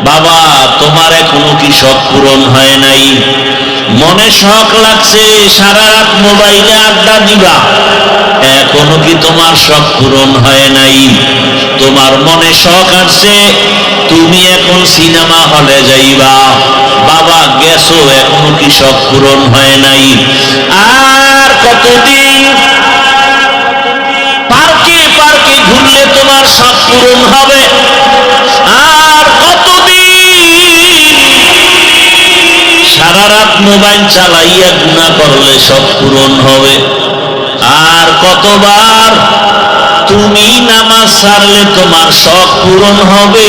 বাবা তোমার এখনো কি শখ পূরণ হয় নাই? মনে শখ লাগছে সারা রাত মোবাইলে আড্ডা দিবা, এখনো কি তোমার শখ পূরণ হয় নাই? তোমার মনে শখ আসছে তুমি এখন সিনেমা হলে যাইবা, বাবা গেছো, এখনো কি শখ পূরণ হয় নাই? আর কতদিন পার্কে পার্কে ঘুরলে তোমার শখ পূরণ হবে? আর কতদিন সারা রাত মোবাইল চালাইয়া গুনাহ করলে শখ পূরণ হবে? আর কতবার তুমি নামাজ ছাড়লে তোমার শখ পূরণ হবে?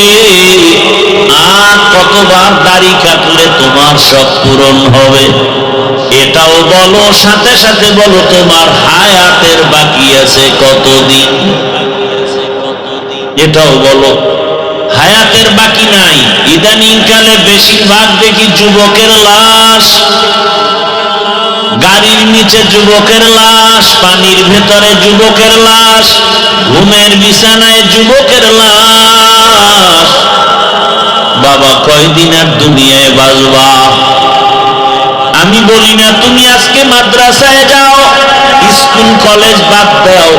আর কতবার দাড়ি কাটলে তোমার শখ পূরণ হবে? এটাও বলো, সাথে সাথে বলো তোমার হায়াতের বাকি আছে কতদিন? এটাও বলো, হায়াতের বাকি নাই। ইদানিং কালে বেশিরভাগ দেখি যুবকের লাশ, গাড়ির নিচে যুবকের লাশ, পানির ভেতরে যুবকের লাশ, ঘুমের বিছানায় যুবকের লাশ। বাবা কয়দিন আর দুনিয়ায় বাঁচবা? আমি বলি না তুমি আজকে মাদ্রাসায় যাও, স্কুল কলেজ বাদ দাও,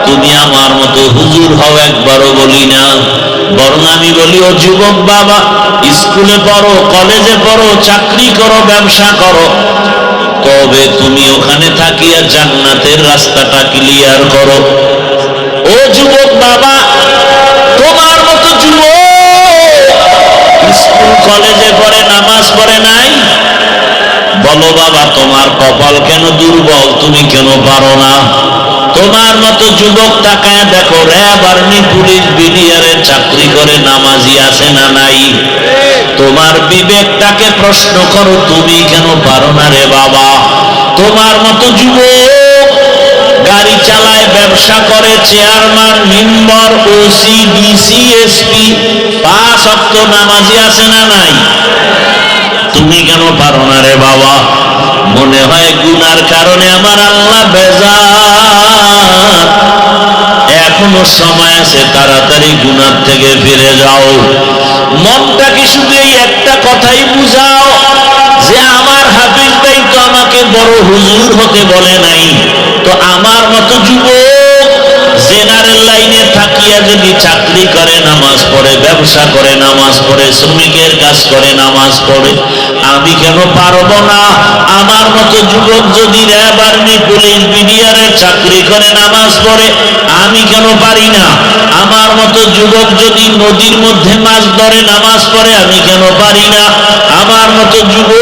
তুমি আমার মতো হুজুর হও, একবারও বলি না। বরং আমি বলি ও যুবক বাবা, স্কুলে পড়ো, কলেজে পড়ো, চাকরি করো, ব্যবসা করো, তবে তুমি ওখানে থাকিয়া জান্নাতের রাস্তাটা ক্লিয়ার করো। ও যুবক বাবা, তোমার মতো যুবক স্কুল কলেজে পড়ে নামাজ পড়ে নাই? বলো বাবা তোমার কপাল কেন দুর্বল, তুমি কেন পারো না? তোমার মতো যুবক তাকায় দেখো, র্যাব, আর্মি, পুলিশ, বিডিআরে চাকরি করে নামাজি আছে না নাই? তোমার বিবেকটাকে প্রশ্ন করো, তুমি কেন পারো না রে বাবা? তোমার মতো যুবক গাড়ি চালায়, ব্যবসা করে, chairman, member, OC, DC, SP, 5 ওয়াক্ত নামাজি আছে না নাই? তুমি কেন পারো না রে বাবা? মনে হয় গুনার কারণে আমার আল্লাহ বেজার। এখনো সময় আছে, তাড়াতাড়ি গুনার থেকে ফিরে যাও। মনটাকে শুধু এই একটা কথাই বুঝাও যে আমার হাফিজ ভাই তো আমাকে বড় হুজুর হতে বলে নাই, তো আমার মতো যুবক জেনারেল লাইনে থাকিয়া যদি চাকরি করে, নামাজ পড়ে, ব্যবসা করে, নামাজ পড়ে, শ্রমিকের কাজ করে, নামাজ পড়ে, আমি কেন পারবো না? আমার মতো যুবক যদি র্যাব, আর্মি, পুলিশ, বিডিআরের চাকরি করে, নামাজ পড়ে, আমি কেন পারি না? আমার মতো যুবক যদি নদীর মধ্যে মাছ ধরে, নামাজ পড়ে, আমি কেন পারি না? আমার মতো যুবক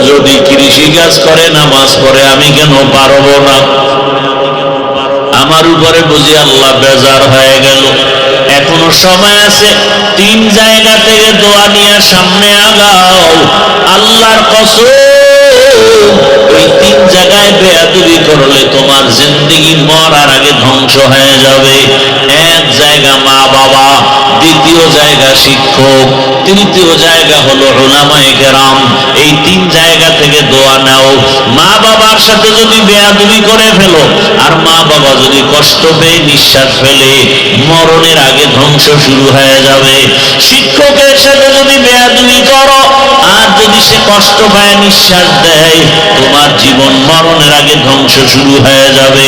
যদি কৃষি কাজ করে, নামাজ পড়ে, আমি কেন পারবো না? আমার উপরে বুঝি আল্লাহ বেজার হয়ে গেল। এখনো সময় আছে, 3 জায়গা থেকে দোয়া নিয়ে সামনে আগাও। আল্লাহর কসম, ওই 3 জায়গায় বেয়াদবি করলে তোমার জিন্দেগি মরার আগে ধ্বংস হয়ে যাবে। এক জায়গা মা বাবা, দ্বিতীয় জায়গা শিক্ষক, তৃতীয় জায়গা হলো উলামায়ে কেরাম। এই 3 জায়গা থেকে দোয়া নাও। মা বাবার সাথে যদি বেয়াদবি করে ফেলো, আর মা বাবা যদি কষ্ট পেয়ে নিঃশ্বাস ফেলে, মরণের আগে ধ্বংস শুরু হয়ে যাবে। শিক্ষকের সাথে যদি বেয়াদবি করো, আর যদি সে কষ্ট পায়, নিঃশ্বাস দেয়, তোমার জীবন মরণের আগে ধ্বংস শুরু হয়ে যাবে।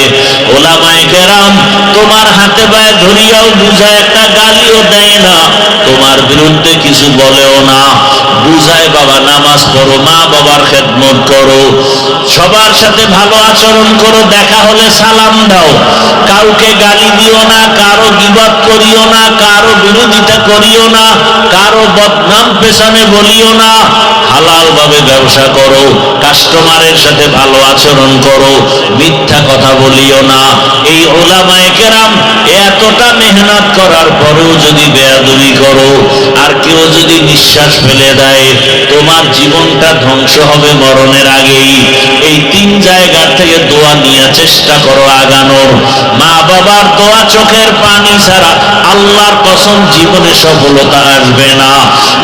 উলামায়ে কেরাম তোমার হাতে পায়ে ধরিয়াও বুঝায়, একটা গালিও দেয় না, তোমার বিরুদ্ধে কিছু বলেও না, বুঝায় বাবা নামাজ পড়ো, মা বাবার খেদমত করো, সবার সাথে ভালো আচরণ করো, দেখা হলে সালাম দাও, কাউকে গালি দিও না, কারো গীবত করিও না, কারো বিরোধিতা করিও না, কারো বদনাম পেছনে বলিও না, হালাল ভাবে ব্যবসা করো, কাস্টমারের সাথে ভালো আচরণ করো, মিথ্যা কথা বলিও না। এই উলামায়ে কেরাম এতটা মেহনত করার পরেও যদি বেয়াদবি করো, আর কেউ যদি নিঃশ্বাস ফেলে দেয়, তোমার জীবনটা ধ্বংস হবে মরণের আগেই। এই 3 জায়গা থেকে দোয়া নিয়ে চেষ্টা করো আগানোর। মা বাবার দোয়া, চোখের পানি ছাড়া আল্লাহর কসম জীবনে সফলতা আসবে না।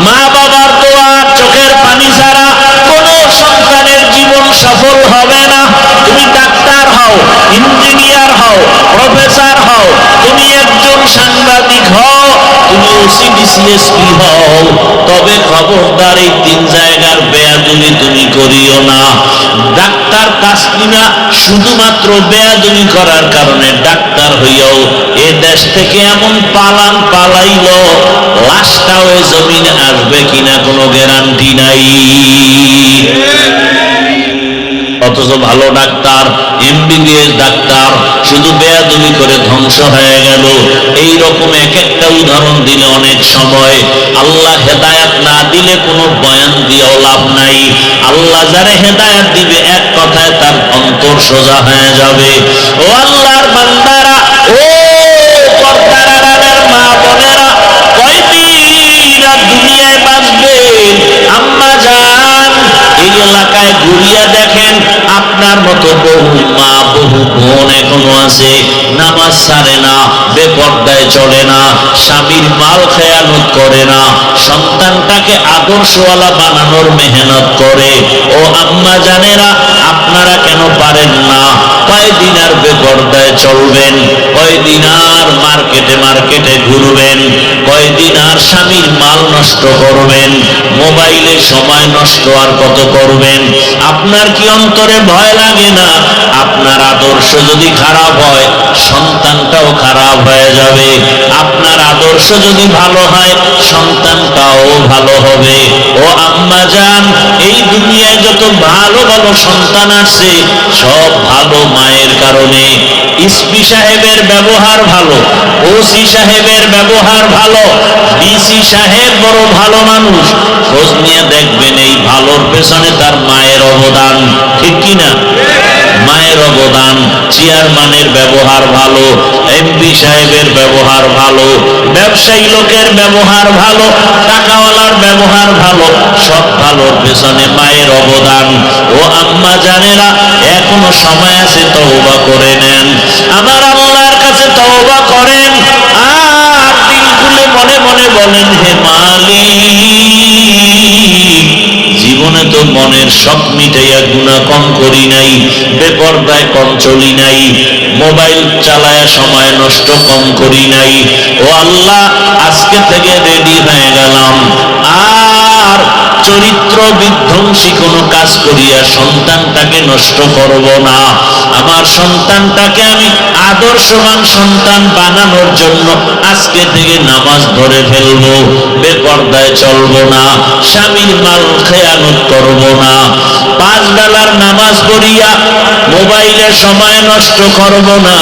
মা বাবার দোয়া, চোখের পানি ছাড়া কোন সন্তানের জীবন সফল হবে না। তুমি ডাক্তার হও, ইঞ্জিনিয়ার হও, প্রফেসর হও, তুমি একজন সাংবাদিক হও, তুমি ওসি ডিসিএসপি হও, তবে খবরদার এই 3 জায়গার বেয়াদবি তুমি করিও না। ডাক্তার তাসলিমা শুধুমাত্র বেয়াদবি করার কারণে ডাক্তার হইয়াও এ দেশ থেকে এমন পালান পালাইল, লাশটাও এ জমিনে আসবে কিনা কোনো গ্যারান্টি নাই। অথচ ভালো ডাক্তার, এমবিবিএস ডাক্তার শুধু বেয়াদবি করে ধ্বংস হয়ে গেল। এই রকম এক একটা উদাহরণ দিলে অনেক সময়, আল্লাহ হেদায়াত না দিলে কোনো বয়ান দিয়েও লাভ নাই। আল্লাহ যারে হেদায়াত দিবে এক কথায় তার অন্তর সোজা হয়ে যাবে। ও আল্লাহর বান্দারা, ও পর্দার আড়ালের মা বোনেরা, কয়দিন আর দুনিয়ায় বাঁচবেন? আম্মা জান, এই এলাকায় ঘুরিয়া দেখেন, আপনার মতো বহু মা বহু বোন এখনো আছে, নামাজ ছাড়ে না, বেপর্দায় চলে না, স্বামীর মাল খেয়ানত করে না, সন্তানটাকে আদর্শওয়ালা বানানোর মেহনত করে। ও আম্মা জানেরা, আপনারা কেন পারেন না? কয়দিন আর বেপর্দায় চলবেন? কয়দিন আর মার্কেটে মার্কেটে ঘুরবেন? কয়দিন আর স্বামীর মাল নষ্ট করবেন? মোবাইলে সময় নষ্ট আর কত করবেন? আপনার কি অন্তরে ভয় লাগে না? আপনার আদর্শ যদি খারাপ হয়, সন্তানটাও খারাপ হয়ে যাবে। আপনার আদর্শ যদি ভালো হয়, সন্তানটাও ভালো হবে। ও আম্মা জান, এই দুনিয়ায় যত ভালো ভালো সন্তান আসছে, সব ভালো মায়ের কারণে। এসপি সাহেবের ব্যবহার ভালো, ওসি সাহেবের ব্যবহার ভালো, ডিসি সাহেব বড় ভালো মানুষ, খোঁজ নিয়ে দেখবেন এই ভালোর পেছনে তার মায়ের অবদান, ঠিক কিনা? মায়ের অবদান। চেয়ারম্যানের ব্যবহার ভালো, এমপি সাহেবের ব্যবহার ভালো, ব্যবসায়ী লোকের ব্যবহার ভালো, টাকাওয়ালার ব্যবহার ভালো, সব ভালোর পেছনে মায়ের অবদান। ও আম্মা জানেরা, এখনো সময় আছে, তওবা করে নেন, আমার আল্লাহর কাছে তওবা করেন, আর দিল খুলে মনে মনে বলেন, হে মালিক, জীবনে তো মনের শখ মিটাইয়া গুনাহ কম করি নাই, বেপরদায় কম চলি নাই, মোবাইল চালায়া সময় নষ্ট কম করি নাই। ও আল্লাহ, আজকে থেকে রেডি হয়ে গেলাম, আর চরিত্র বিধ্বংসী কোনো কাজ করিয়া সন্তানটাকে নষ্ট করব না। আমার সন্তানটাকে আমি আদর্শবান সন্তান বানানোর জন্য আজকে থেকে নামাজ ধরে ফেলবো, বেপর্দায় চলবো না, স্বামীর মাল খেয়ানত করব না, 5 বেলার নামাজ পড়িয়া মোবাইলে সময় নষ্ট করব না,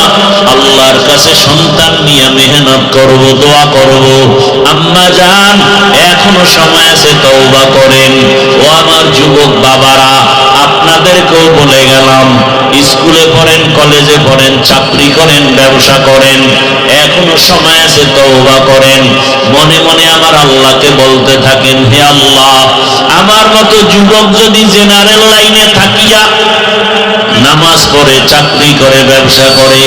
আল্লাহর কাছে সন্তান নিয়ে মেহনত করব, দোয়া করব। আম্মা জান, এখনো সময় আছে, তওবা করেন। ও আমার যুবক বাবারা, আপনাদেরকেও বলে গেলাম, স্কুলে পড়েন, কলেজে পড়েন, চাকরি করেন, ব্যবসা করেন, এখনো সময় আছে, তওবা করেন। মনে মনে আমার আল্লাহকে বলতে থাকেন, হে আল্লাহ, আমার মতো যুবক যদি জেনারেল লাইনে থাকিয়া নামাজ পড়ে, চাকরি করে, ব্যবসা করে,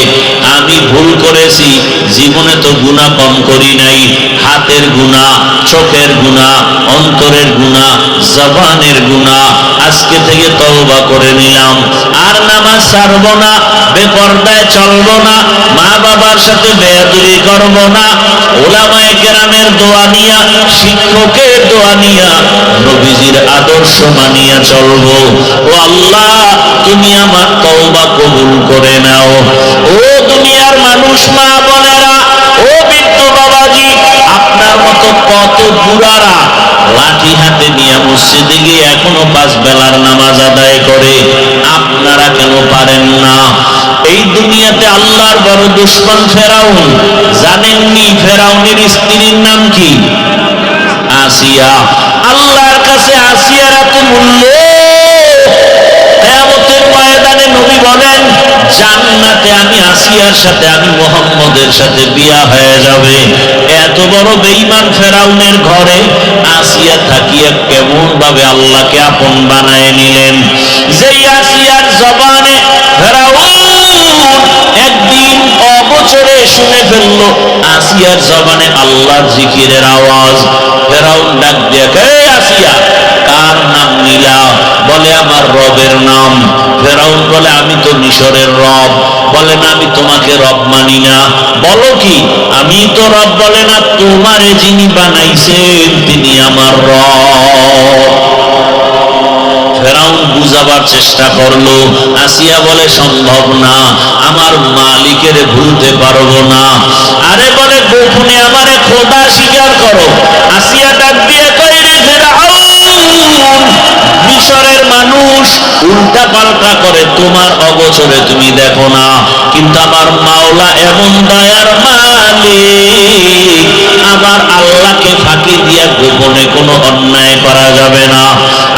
আমি ভুল করেছি, জীবনে তো গুনাহ কম করি নাই, হাতের গুনাহ, চোখের গুনাহ, অন্তরের গুনাহ, জবানের গুনাহ, আজকে থেকে তওবা করে নিলাম, আর নামাজ ছাড়ব না, বেপরদায় চলব না, মা বাবার সাথে বেয়াদবি করব না, উলামায়ে কেরামের দোয়া নিয়া, শিক্ষকের দোয়া নিয়া, নবীজির আদর্শ মানিয়া চলব। ও আল্লাহ, তুমি আমার তওবা কবুল করে নাও। ও দুনিয়ার মানুষ, মা বোনেরা, ও বৃদ্ধ বাবাজি, আপনার মতো কত বুড়ারা লাঠি হাতে নিয়ে মসজিদে গিয়ে এখনো 5 বেলার নামাজ আদায় করে, আপনারা কেন পারেন না? এই দুনিয়াতে আল্লাহর বড় দুশমন ফেরাউন, জানেননি ফেরাউনের স্ত্রীর নাম কি? আসিয়া। আল্লাহর কাছে আসিয়ার এত মূল্য, কিয়ামতের ময়দানে নবী বলেন, জান্নাতে আমি আসিয়ার সাথে, আমি মুহাম্মদের সাথে বিয়া হয়ে যাবে। এত বড় বেঈমান ফেরাউনের ঘরে আসিয়া থাকিয়া কেমন ভাবে আল্লাহকে আপন বানায় নিলেন। যেই আসিয়ার জবানে ফেরাউন একদিন অবচরে শুনে ফেললো আসিয়ার জবানে আল্লাহর জিকিরের আওয়াজ, ফেরাউন ডাক দিয়ে, হে আসিয়া, কার নাম নিলা? বলে, আমার রবের নাম। ফেরাউন বলে, আমি তো মিশরের রব। বলে না আমি তোমাকে রব মানি না। বলো কি? আমি তো রব। বলে না, তোমারে যিনি বানাইছেন তিনি আমার রব। ফেরাউন বুঝাবার চেষ্টা করলো, আসিয়া বলে সম্ভব না, আমার মালিকের ভুলতে পারবো না। আরে বলে গোপনে আমারে খোদা স্বীকার করো। আসিয়া ডাক দিয়ে কই, রে ফেরাউন, মিশরের মানুষ উল্টা পাল্টা করে, তোমার অগোচরে তুমি দেখো না, কিন্তু আমার মাওলা এমন দয়ার মালিক, আমার আল্লাহকে ফাঁকি দিয়া গোপনে কোনো অন্যায় করা যাবে না।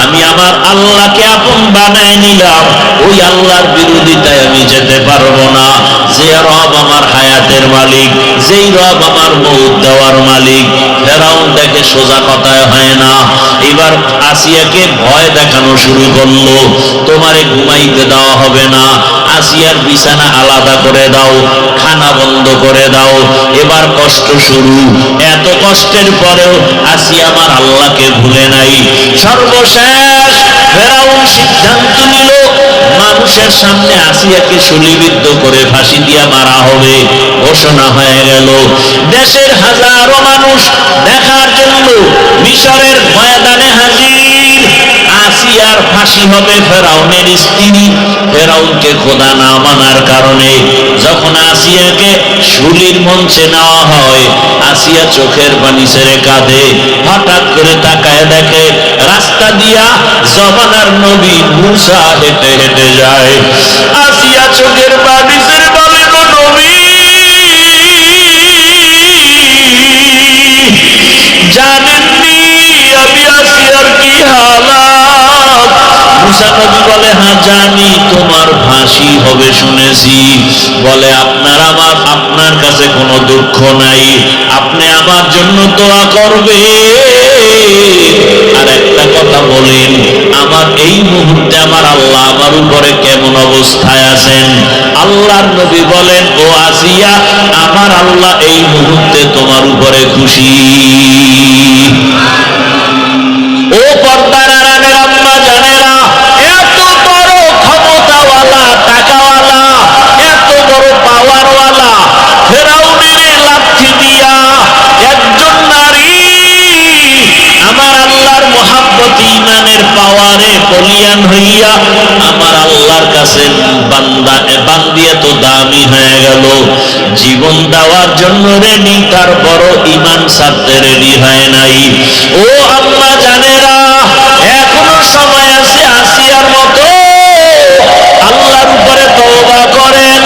আমি আমার আল্লাহকে আপন বানায় নিলাম, ওই আল্লাহর বিরোধিতায় আমি যেতে পারবো না। যে রব আমার হায়াতের মালিক, যেই রব আমার মউত দেওয়ার মালিক। ফেরাউন দেখে সোজা কথায় হয় না। এবার আসিয়াকে ভয় দেখানো শুরু করলো, তোমারে ঘুমাইতে দেওয়া হবে না, আসিয়ার বিছানা আলাদা করে দাও, খানা বন্ধ করে দাও। এবার কষ্ট শুরু। এত কষ্টের পরেও আসিয়া আমার আল্লাহকে ভুলে নাই। সর্বশেষ ফেরাউন সিদ্ধান্ত নিল, মানুষের সামনে আসিয়াকে শূলিবিদ্ধ করে ফাঁসি দিয়া মারা হবে। ঘোষণা হয়ে গেল। দেশের হাজারো মানুষ দেখার জন্য মিশরের ময়দানে হাজির। আসিয়ার ফাঁসি হবে ফেরাউনের স্ত্রী। ফেরাউনকে খোদা না মানার কারণে যখন আসিয়াকে শুলির মঞ্চে নেওয়া হয়, আসিয়া চোখের পানি ছেড়ে কাঁদে। হঠাৎ করে তাকায় দেখে রাস্তা দিয়া জমানার নবী মুসা হেঁটে হেঁটে যায়। আসিয়া চোখের পানি ছেড়ে বলে, গো নবী, জানেননি আমি আসিয়ার কি হালাত? মুসা নবী বলে, হ্যাঁ জানি, তোমার ফাঁসি হবে শুনেছি। বলে, আপনার কাছে কোনো দুঃখ নাই, আপনি আমার জন্য দোয়া করবে। আর একটা কথা বলেন, আমার এই মুহূর্তে আমার আল্লাহ আমার উপরে কেমন অবস্থায় আছেন? আল্লাহর নবী বলেন, ও আসিয়া, আমার আল্লাহ এই মুহূর্তে তোমার উপরে খুশি। ও পর্দার আড়ালের আম্মা জানেরা, এত বড় ক্ষমতাওয়ালা, টাকাওয়ালা, এত বড় পাওয়ারওয়ালা ফেরাউনের লাথি দিয়া একজন নারী আমার আল্লাহর মহাব্বত ঈমানের পাওয়ারে বলিয়ান হইয়া আমার আল্লাহর কাছে বান্দিয়া তো দামি হয়ে গেল, জীবন দেওয়ার জন্য রেডি, তারপরও ঈমান ছাড়তে রেডি হয় নাই। ও আম্মা জানেরা, এখনো সময় আছে আসিয়ার মতো আল্লাহর উপরে তওবা করেন,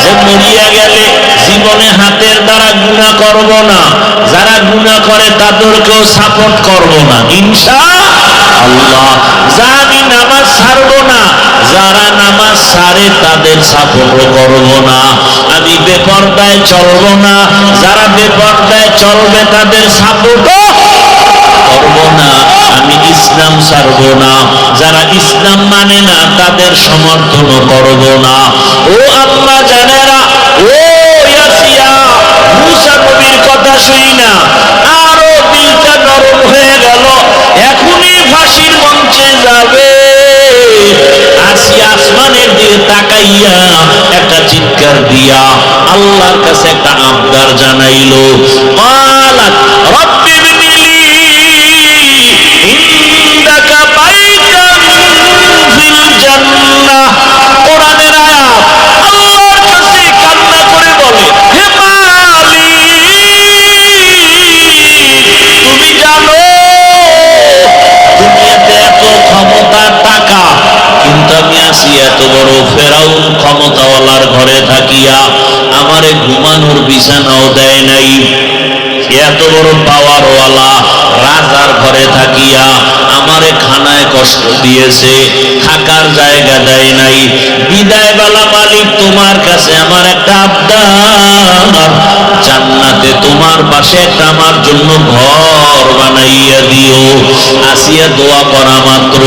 যে মরিয়া গেলে জীবনে হাতের দ্বারা গুনাহ করব না, যারা গুনাহ করে তাদেরকেও সাপোর্ট করব না ইনশাআল্লাহ। আমি নামাজ ছাড়ব না, যারা নামাজ ছাড়ে তাদের সাপোর্টও করব না। আমি বেপরদায় চলব না, যারা বেপরদায় চলবে তাদের সাপোর্টও করব না। আমি ইসলাম ছাড়ব না, যারা ইসলাম মানে না তাদের সমর্থনও করব না। ও আম্মা জানেরা, ও আসিয়া মুসা নবীর কথা শুনি না আরো দিলটা নরম হয়ে গেল, এখনই ফাঁসির মঞ্চে যাবে। আসিয়া আসমানের দিকে তাকাইয়া একটা চিৎকার দিয়া আল্লাহর কাছে একটা আবদার জানাইলো। ক্বালাত রব্বি ইবনিলি ইনদাকা বাইতান ফিল জান্নাহ। কোরআনের আয়াত। আল্লাহর কাছে কান্না করে বলে, হে মালিক, তুমি জানো দুনিয়াতে এত ক্ষমতা, টাকা, কিন্তু আমি আসি এত বড় ফেরাউন ক্ষমতাওয়ালার ঘরে থাকিয়া আমারে ঘুমানোর বিছানাও দেয় নাই, এত বড় পাওয়ারওয়ালা রাজার ঘরে থাকিয়া আমারে খানায় কষ্ট দিয়েছে, থাকার জায়গা দেয় নাই। বিদায় বেলা মালিক, তোমার কাছে আমার একটা আবদার, জান্নাতে তোমার পাশে একটা আমার জন্য ঘর বানাইয়া দিও। আসিয়া দোয়া করা মাত্র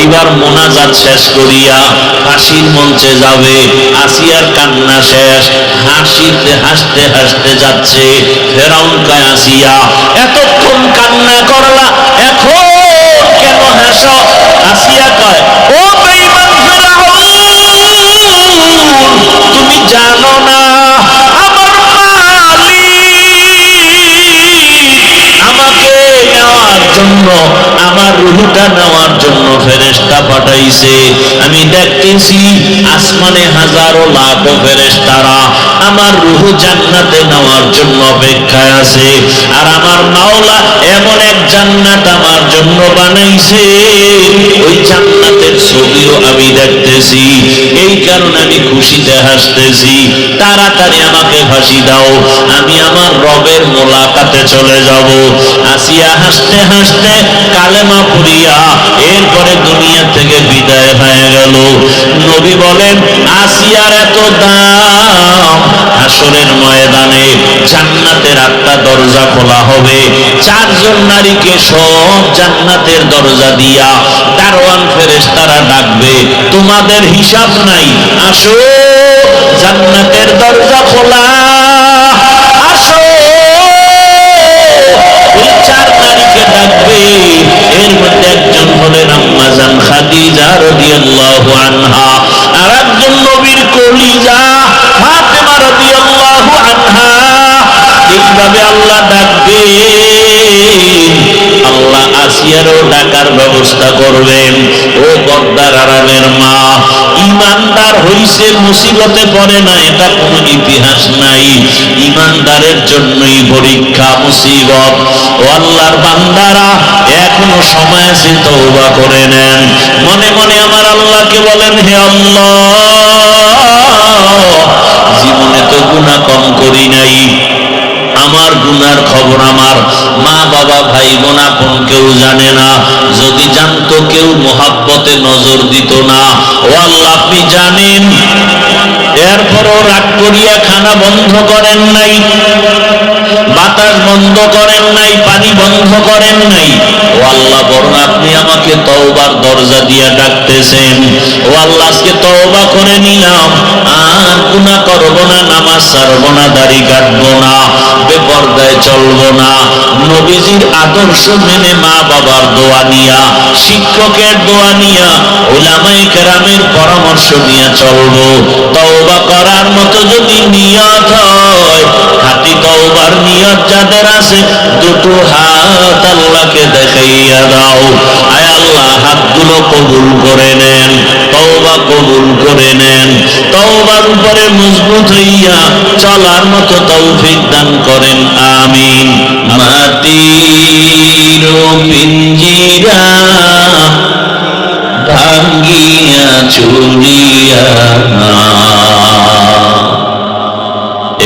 এবার মোনাজাত শেষ করিয়া ফাঁসির মঞ্চে যাবে। আসিয়ার কান্না শেষ, হাসিতে হাসতে হাসতে যাচ্ছে। ফেরাউন কয়, আসিয়া এতক্ষণ কান্না করলা, এখন কেন হাসো? আসিয়া কয়, ও বেঈমান ফেরাউন, তুমি জানো না আমার আমাকে নেওয়ার জন্য, আমার রূহটা নেওয়ার জন্য ফেরেশতা পাঠাইছে। আমি দেখতেছি আসমানে হাজারো লাখো ফেরেশতারা আমার রূহ জান্নাতে নেওয়ার জন্য অপেক্ষায় আছে। আর আমার মাওলা এমন এক জান্নাত আমার জন্য বানাইছে, ওই জান্নাতের ছবিও আমি দেখতেছি। এই কারণে আমি খুশিতে হাসতেছি। তাড়াতাড়ি আমাকে ফাঁসি দাও, আমি আমার রবের মোলাকাতে চলে যাব। আসিয়া হাসতে হাসতে কালেমা পড়িয়া এরপরে দুনিয়া থেকে বিদায় হয়ে গেল। নবী বলেন আসিয়ার এত দাম, হাসরের ময়দানে জান্নাতের 8টা দরজা খোলা হবে। 4 জন নারীকে সব জান্নাতের দরজা দিয়া দারওয়ান ফেরেশতারা ডাকবে, তোমাদের হিসাব নাই, আসো জান্নাতের দরজা খোলা, আসো। ওই 4 নারীকে ডাকবে, এর মধ্যে একজন হলেন আম্মা জান খাদিজা রাদিয়াল্লাহু আনহা, আর একজন নবীর কলিজা ফাতেমা রাদিয়াল্লাহু আনহা। এইভাবে আল্লাহ ডাকবে, আল্লাহ আসিয়ারও ডাকার ব্যবস্থা করবেন। ও পর্দার আড়ালের মা, ইমানদার হইছে মুসিবতে পড়ে না, এটা কোনো ইতিহাস নাই। ইমানদারের জন্যই পরীক্ষা মুসিবত। ও আল্লাহর বান্দারা, এখনো সময় আছে, তওবা করে নেন। মনে মনে আমার আল্লাহকে বলেন, হে আল্লাহ, জীবনে তো গুনাহ কম করি নাই, আমার গুনার খবর আমার মা বাবা ভাই বোন আপন কেউ জানে না। যদি জানতো কেউ মোহাব্বতে নজর দিত না। ও আল্লাহ, আপনি জানেন। এরপরও রাগ করিয়া খানা বন্ধ করেন নাই, বাতাস বন্ধ করেন নাই, পানি বন্ধ করেন নাই। ও আল্লাহ, বরং আপনি আমাকে তওবার দরজা দিয়া ডাকতেছেন। ও আল্লাহ, আজকে তওবা করে নিলাম, আর গুনাহ করব না, নামাজ ছাড়ব না, দাড়ি কাটবো না, বেপরদায় চলবো না। নবীজির আদর্শ মেনে মা বাবার দোয়া নিয়া, শিক্ষকের দোয়া নিয়া, উলামায়ে কেরামের পরামর্শ নিয়ে চলবো। তওবা করার মতো যদি নিয়ত হয়, খাঁটি তওবার নিয়ত যাদের আছে, দুটো হাত আল্লাহকে দেখাইয়া দাও। আয় আল্লাহ, হাতগুলো কবুল করে নেন, তওবা কবুল করে নেন। তওবার উপরে মজবুত হইয়া চলার মতো তৌফিক দান করেন, আমিন। মাটির পিঞ্জিরা ভাঙ্গিয়া চুরিয়া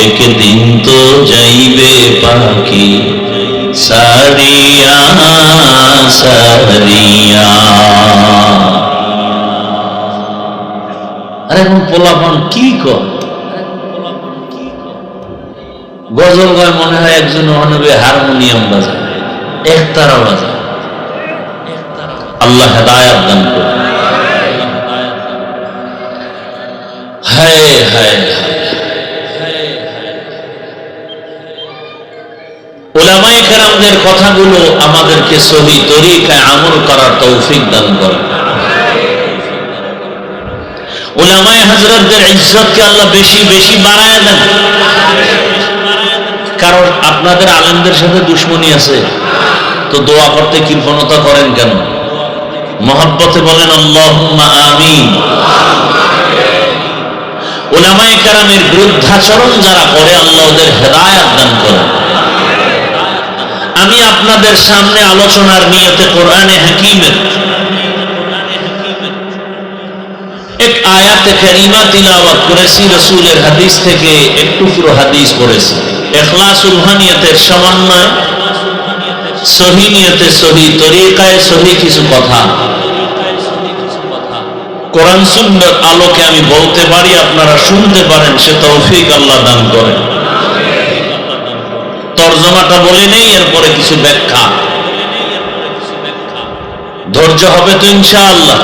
একদিন তো যাইবে পাখি সারিয়া সারিয়া। আরে পোলাপান কি কর, গজল গায়, মনে হয় একজন মহানবী হারমোনিয়াম বাজায়, একতারা বাজায়। আল্লাহ হেদায়েত দান করুন। হায় হায়, উলামায়ে কেরামদের কথাগুলো আমাদেরকে সহি তরিকায় আমল করার তৌফিক দান করেন। উলামায়ে হযরতদের ইজ্জতকে আল্লাহ বেশি বেশি বাড়ায় দেন। কারণ আপনাদের আলেমদের সাথে দুশমনী আছে, তো দোয়া করতে কৃপণতা করেন কেন? মহব্বতে বলেন আল্লাহুম্মা আমিন। উলামায়ে কেরামের বিরুদ্ধাচরণ যারা করে, আল্লাহ ওদের হেদায়েত দান করেন। আমি আপনাদের সামনে আলোচনার নিয়তে কোরআনে হাকিমের এক আয়াতে কারিমা তিলাওয়াত করেছি, রাসূলের হাদিস থেকে একটু পুরো হাদিস পড়েছি। ইখলাসুল নিয়তের সমন্বয়, সহি নিয়তে সহি তরিকায় সহি কিছু কথা কোরআন সুন্নাহর আলোকে আমি বলতে পারি, আপনারা শুনতে পারেন, সে তৌফিক আল্লাহ দান করেন। তরজমাটা বলে নেই, এরপরে কিছু ব্যাখ্যা। ধৈর্য হবে তো ইনশাআল্লাহ।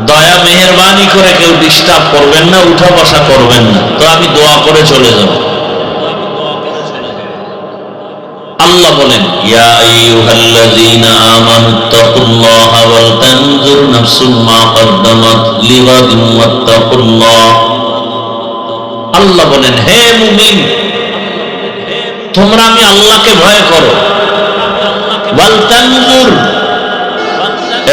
দয়া মেহেরবানি করে কেউ ডিস্টার্ব করবেন না, উঠা বসা করবেন না, তো আমি দোয়া করে চলে যাব। আল্লাহ বলেন, ইয়া আইয়ুহাল্লাযীনা আমানুত্তাকুল্লাহা ওয়াল তানজুর নাফসুম মা কদ্দামাত লিগাদিন ওয়াত্তাকুল্লাহ। আল্লাহ বলেন, হে মুমিন, তোমরা আমি আল্লাহকে ভয় করো, ওয়াল তানজুর,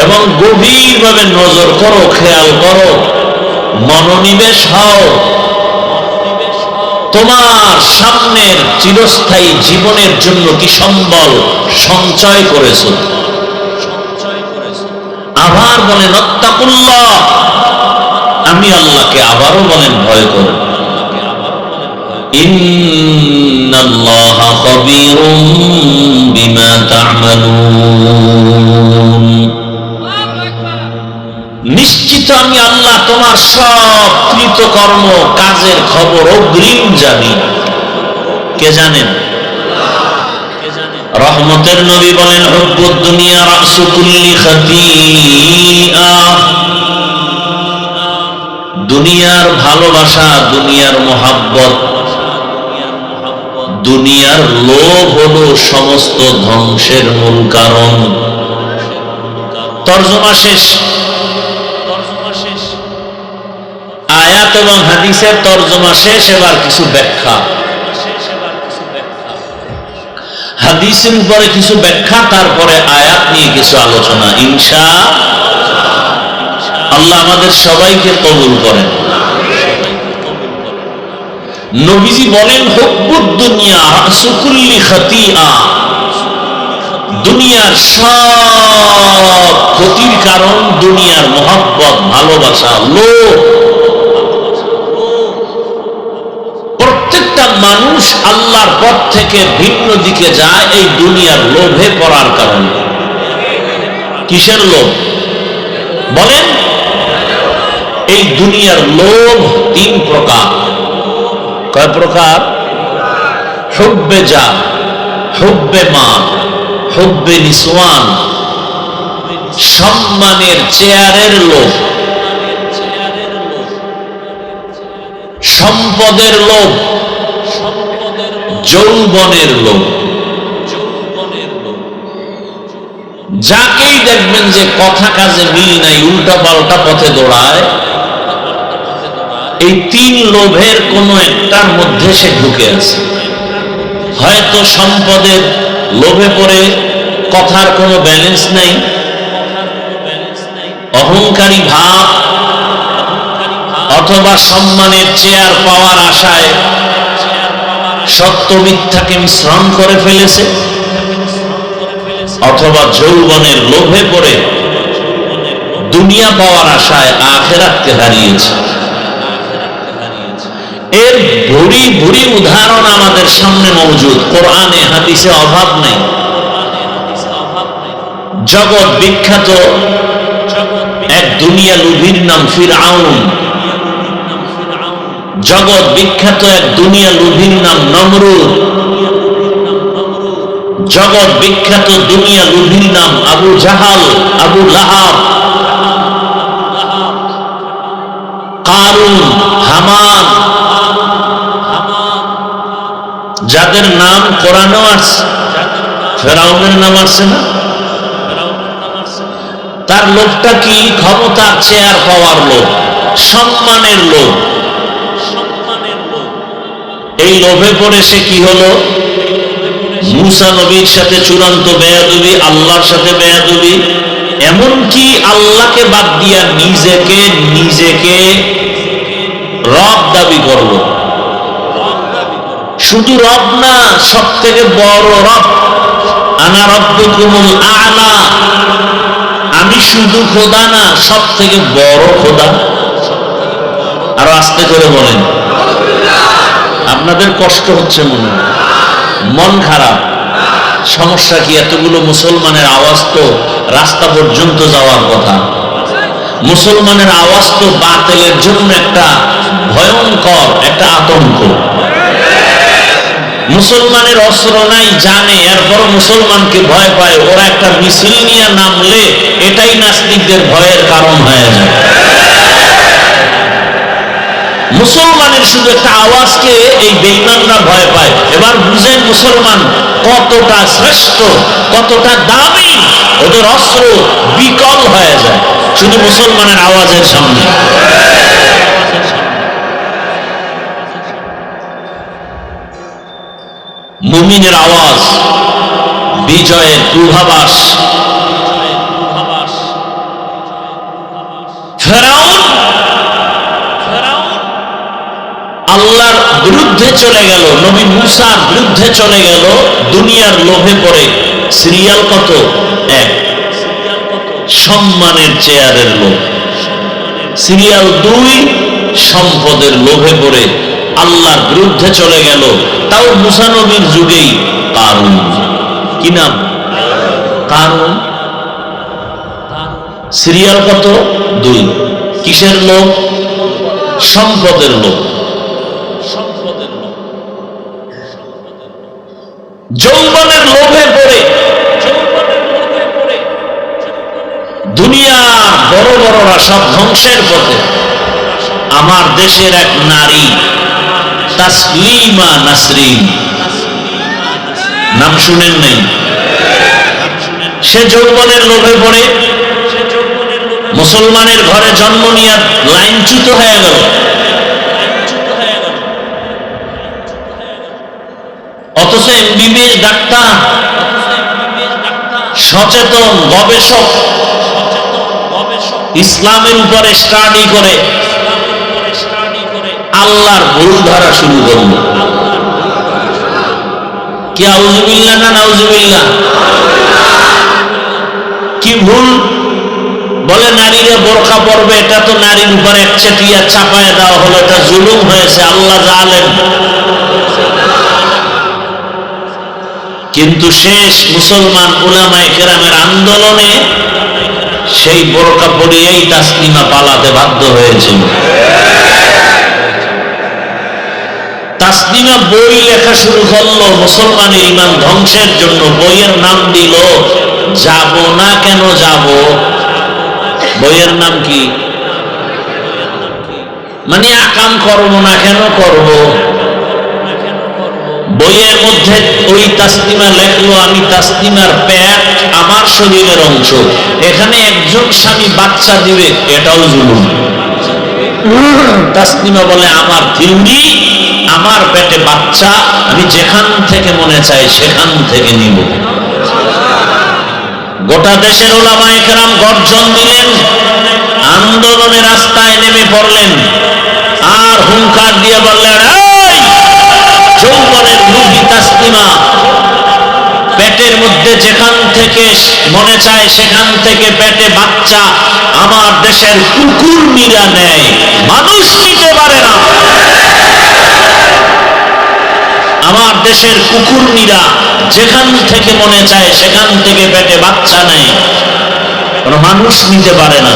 এবং গভীরভাবে নজর করো, খেয়াল করো, মনোনিবেশ হও তোমার সামনের চিরস্থায়ী জীবনের জন্য কি সম্বল সঞ্চয় করেছো। আবার বলেন আত্তাকুল্লাহ, আমি আল্লাহকে আবারও বলেন ভয় করো। ইন্নাল্লাহা খাবীরুম বিমা তা'মালুন, নিশ্চিত আমি আল্লাহ তোমার সব কৃতকর্ম কাজের খবর অগ্রিম জানি। কে জানেন? রহমতের নবী বলেন, হুব্বুদ দুনিয়া রাসু কুল্লি খাতীআ, দুনিয়ার ভালোবাসা, দুনিয়ার মোহাব্বত, দুনিয়ার লোভ হলো সমস্ত ধ্বংসের মূল কারণ। তরজমা শেষ। আয়াত এবং হাদিসের তরজমা শেষ, এবার কিছু ব্যাখ্যা। হাদিসের উপরে কিছু ব্যাখ্যা, তারপরে আয়াত নিয়ে কিছু আলোচনা ইনশাআল্লাহ। আমাদের সবাইকে কবুল করেন। নবীজি বলেন, হুব্বুদ দুনিয়া রাসু কুল্লি খাতীআ, দুনিয়ার সব ক্ষতির কারণ দুনিয়ার মোহাব্বত, ভালোবাসা, লোভ। প্রত্যেকটা মানুষ আল্লাহর পথ থেকে ভিন্ন দিকে যায় এই দুনিয়ার লোভে পড়ার কারণে। কিসের লোভ বলেন? এই দুনিয়ার লোভ তিন প্রকার। কয় প্রকার? হুব্বে যা, হুব্বে মাল, হুব্বে নিসওয়ান, সম্মানের চেয়ারের লোভ, সম্পদের লোভ, যৌবনের লোভ। যাকেই দেখবেন যে কথা কাজে মিল নাই, উল্টা পাল্টা পথে দৌড়ায়, এই তিন লোভের কোন একটার মধ্যে সে ঢুকে আছে। হয়তো সম্পদের লোভে পড়ে কথার কোনো ব্যালেন্স নাই, অহংকারী ভাব, অথবা সম্মানের চেয়ার পাওয়ার আশায় সত্য মিথ্যাকে মিশ্রণ করে ফেলেছে, অথবা যৌবনের লোভে পড়ে দুনিয়া পাওয়ার আশায় আখিরাতকে হারিয়েছে। এর ভুরি ভুরি উদাহরণ আমাদের সামনে মজুদ, কোরআনে হাদিসে অভাব নেই। জগৎ বিখ্যাত এক দুনিয়া লোভীর নাম ফিরআউন, জগৎ বিখ্যাত এক দুনিয়া লোভীর নাম নমরুদ, জগৎ বিখ্যাত দুনিয়া লোভীর নাম আবু জাহাল, আবু লাহাব, কারুন, হামান, যাদের নাম কোরআনে আছে। ফেরাউনের নাম আছে না? তার লোভটা কি? ক্ষমতার চেয়ার পাওয়ার লোভ, সম্মানের লোভ। এই লোভে পড়ে সে কি হলো? মুসা নবীর সাথে চূড়ান্ত বেয়াদবি, আল্লাহর সাথে বেয়াদবি, এমনকি আল্লাহকে বাদ দিয়া নিজেকে রব দাবি করলো। শুধু রব না, সব থেকে বড় রব, আনা রব্বুকুমুল আ'লা, আমি শুধু খোদা না, সব থেকে বড় খোদা। আর আস্তে করে বলেন, আপনাদের কষ্ট হচ্ছে মনে হয়, মন খারাপ। সমস্যা কি? এতগুলো মুসলমানের আওয়াজ তো রাস্তা পর্যন্ত যাওয়ার কথা। মুসলমানের আওয়াজ তো বাতিলের জন্য একটা ভয়ঙ্কর একটা আতঙ্ক। মুসলমানের অস্ত্র নাই জানে, এরপর মুসলমানকে ভয় পায়। ওরা একটা মিছিল নিয়ে নামলে এটাই নাস্তিকদের ভয়ের কারণ হয়ে যায়। মুসলমানের শুধু একটা আওয়াজকে এই বেঈমানরা ভয় পায়। এবার বুঝেন মুসলমান কতটা শ্রেষ্ঠ, কতটা দামি, ওদের অস্ত্র বিকল হয়ে যায় শুধু মুসলমানের আওয়াজের সামনে। মুমিনের আওয়াজ বিজয়ের পূর্বাভাস। ফেরাউন আল্লাহর বিরুদ্ধে চলে গেল, নবী মুসার বিরুদ্ধে চলে গেল দুনিয়ার লোভে পড়ে। সিরিয়াল কত? এক। সম্মানের চেয়ারের লোভ। সিরিয়াল দুই, সম্পদের লোভে পড়ে আল্লাহর বিরুদ্ধে চলে গেল। তাও মুসা নবীর যুগেই। কারুন, কি নাম? কারুন। সিরিয়াল কত? দুই। কিসের লোভ? সম্পদের লোভ। যৌবনের লোভে পড়ে দুনিয়ার বড় বড়রা সব ধ্বংসের পথে। আমার দেশের এক নারী তাসলিমা নাসরিন, নাম শুনেন নাই? সে যৌবনের লোভে পড়ে মুসলমানের ঘরে জন্ম নিয়ে লাইনচ্যুত হয়ে গেল। অথচ এমবিবিএস ডাক্তার, সচেতন গবেষক, ইসলামের উপরে স্টাডি করে আল্লাহর ভুল ধরা শুরু করল। কি আউযুবিল্লাহ না নাউযুবিল্লাহ? কি ভুল? বলে নারীরা বোরকা পরবে, এটা তো নারীর উপরে একচেটিয়া চাপায় দেওয়া হলো, এটা জুলুম হয়েছে, আল্লাহ জালেম। কিন্তু শেষ মুসলমান উলামায়ে কেরামের আন্দোলনে সেই বোরকা পরিয়েই তাসলিমা পালাতে বাধ্য হয়েছিল। তাসলিমা বই লেখা শুরু করলো মুসলমানের ঈমান ধ্বংসের জন্য। বইয়ের নাম দিল যাব না কেন যাব। বইয়ের নাম কি? মানে আকাম করবো না কেন করব। বইয়ের মধ্যে ওই তাসলিমা লেখলো, আমি তাসলিমার পেট আমার শরীরের অংশ, এখানে একজন স্বামী বাচ্চা দিবে, এটাও জুলুম। তাসলিমা বলে আমার থিওরি, আমার পেটে বাচ্চা, আমি যেখান থেকে মনে চাই সেখান থেকে নিব। গোটা দেশের উলামায়ে কেরাম গর্জন দিলেন, আন্দোলনের রাস্তায় নেমে পড়লেন, আর হুঙ্কার দিয়ে বললেন, যৌবনের লোভী তাসলিমা, পেটের মধ্যে যেখান থেকে মনে চায় সেখান থেকে পেটে বাচ্চা আমার দেশের কুকুরনিরা নেয়, মানুষ নিতে পারে না। আমার দেশের কুকুরনিরা যেখান থেকে মনে চায় সেখান থেকে পেটে বাচ্চা নেয়, মানুষ নিতে পারে না।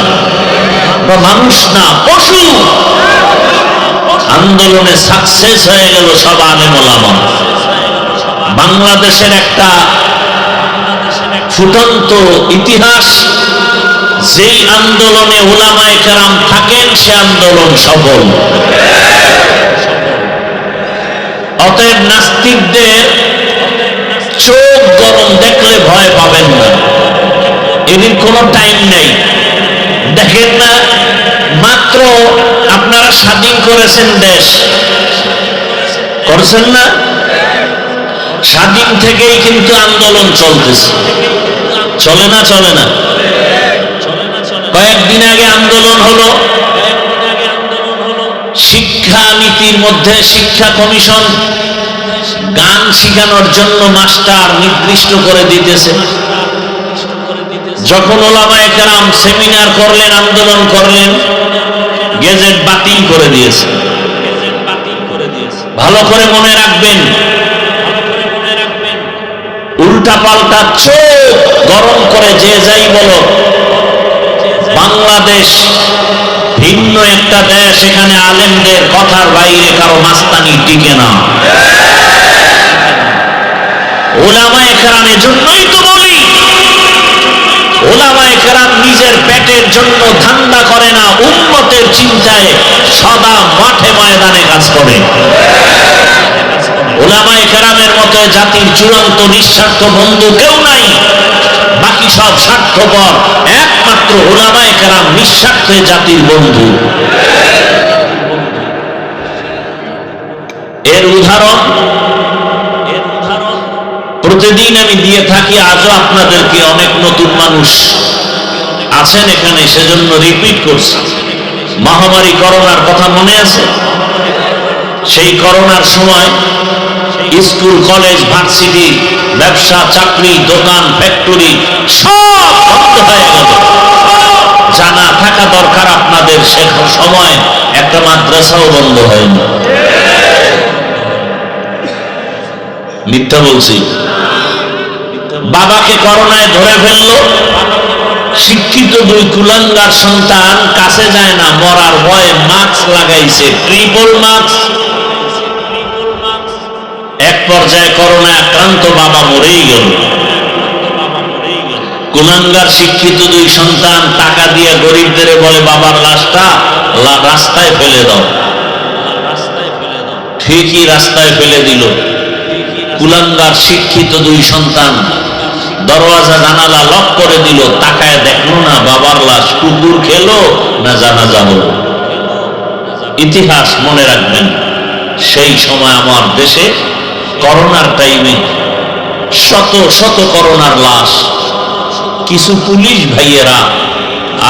মানুষ না, পশু। আন্দোলনে সাকসেস হয়ে গেল সব আলেম ওলামা। বাংলাদেশের একটা ফুটন্ত ইতিহাস, যেই আন্দোলনে উলামায়ে কেরাম থাকেন সে আন্দোলন সফল। অতএব নাস্তিকদের চোখ গরম দেখলে ভয় পাবেন না, এদের কোনো টাইম নেই। দেখেন না, মাত্র আপনারা স্বাধীন করেছেন দেশ, করছেন না? স্বাধীন থেকেই কিন্তু আন্দোলন চলতেছে, চলে না? চলে না? কয়েকদিন আগে আন্দোলন হলো শিক্ষা নীতির মধ্যে। শিক্ষা কমিশন গান শিখানোর জন্য মাস্টার নির্দিষ্ট করে দিতেছে। যখন উলামায়ে কেরাম সেমিনার করলেন, আন্দোলন করলেন, গেজেট বাতিল করে দিয়েছে। ভালো করে মনে রাখবেন, উল্টা পাল্টা চোখ গরম করে যে যাই বলো, বাংলাদেশ ভিন্ন একটা দেশ, এখানে আলেমদের কথার বাইরে কারো মাস্তানি টিকে না। উলামায়ে কেরাম, এজন্যই তো বলি উলামায়ে কেরাম নিজের পেটের জন্য ধান্দা করে না, উম্মতের চিন্তায় সদা মাঠে ময়দানে কাজ করে। উলামায়ে কেরামের মতো জাতির চূড়ান্ত নিঃস্বার্থ বন্ধু কেউ নাই, বাকি সব স্বার্থপর, একমাত্র উলামায়ে কেরাম নিঃস্বার্থে জাতির বন্ধু। এর উদাহরণ প্রতিদিন আমি দিয়ে থাকি, আজও আপনাদেরকে। অনেক নতুন মানুষ আছেন এখানে, সেজন্য রিপিট করছি। মহামারী করোনার কথা মনে আছে? সেই করোনার সময় স্কুল, কলেজ, ভার্সিটি, ব্যবসা, চাকরি, দোকান, ফ্যাক্টরি সব বন্ধ হয়ে গেল। জানা থাকা দরকার আপনাদের, সে সময় একটা মাদ্রাসাও বন্ধ হয়নি। মিথ্যা বলছি? বাবাকে করোনায় ধরে ফেললো, শিক্ষিত দুই কুলাঙ্গার সন্তান কাছে যায় না, মরার ভয়ে মাস্ক লাগাইছে, ট্রিপল মাস্ক। এক পর্যায়ে করোনা আক্রান্ত বাবা মরেই গেল। কুলাঙ্গার শিক্ষিত দুই সন্তান টাকা দিয়ে গরিবদের বলে বাবার লাশটা রাস্তায় ফেলে দাও। ঠিকই রাস্তায় ফেলে দিল। কুলাঙ্গার শিক্ষিত দুই সন্তান দরওয়াজা জানালা লক করে দিল, তাকায় দেখলো না বাবার লাশ কুকুর খেলো না জানাজা হলো। ইতিহাস মনে রাখবেন, সেই সময় আমার দেশে করোনার টাইমে শত শত করোনার লাশ। কিছু পুলিশ ভাইয়েরা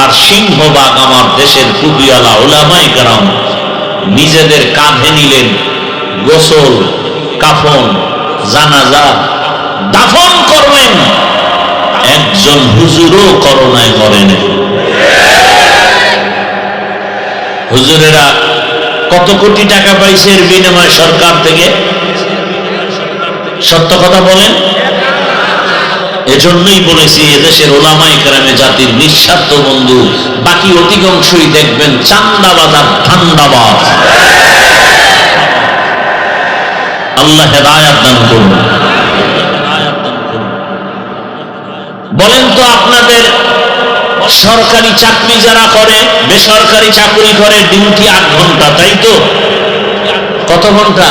আর সিংহবাগ আমার দেশের টুপিওয়ালা উলামায়ে কেরাম নিজেদের কাঁধে নিলেন গোসল, কাফন, জানাজা, দাফন করবেন। একজন হুজুরও করোনায় মরেন। হুজুরেরা কত কোটি টাকা পাইছে এর বিনিময়ে সরকার থেকে? সত্য কথা বলেন। এজন্যই বলেছি এদেশের উলামায়ে কেরামে জাতির নিঃস্বার্থ বন্ধু, বাকি অধিকাংশই দেখবেন চান্দাবাজ আর ধান্দাবাজ। আল্লাহ হেদায়েত দান করুন। বলেন তো, আপনাদের সরকারি চাকরি যারা করে, বেসরকারি চাকরি করে, ডিউটি 8 ঘন্টা, তাই তো? কত ঘন্টা?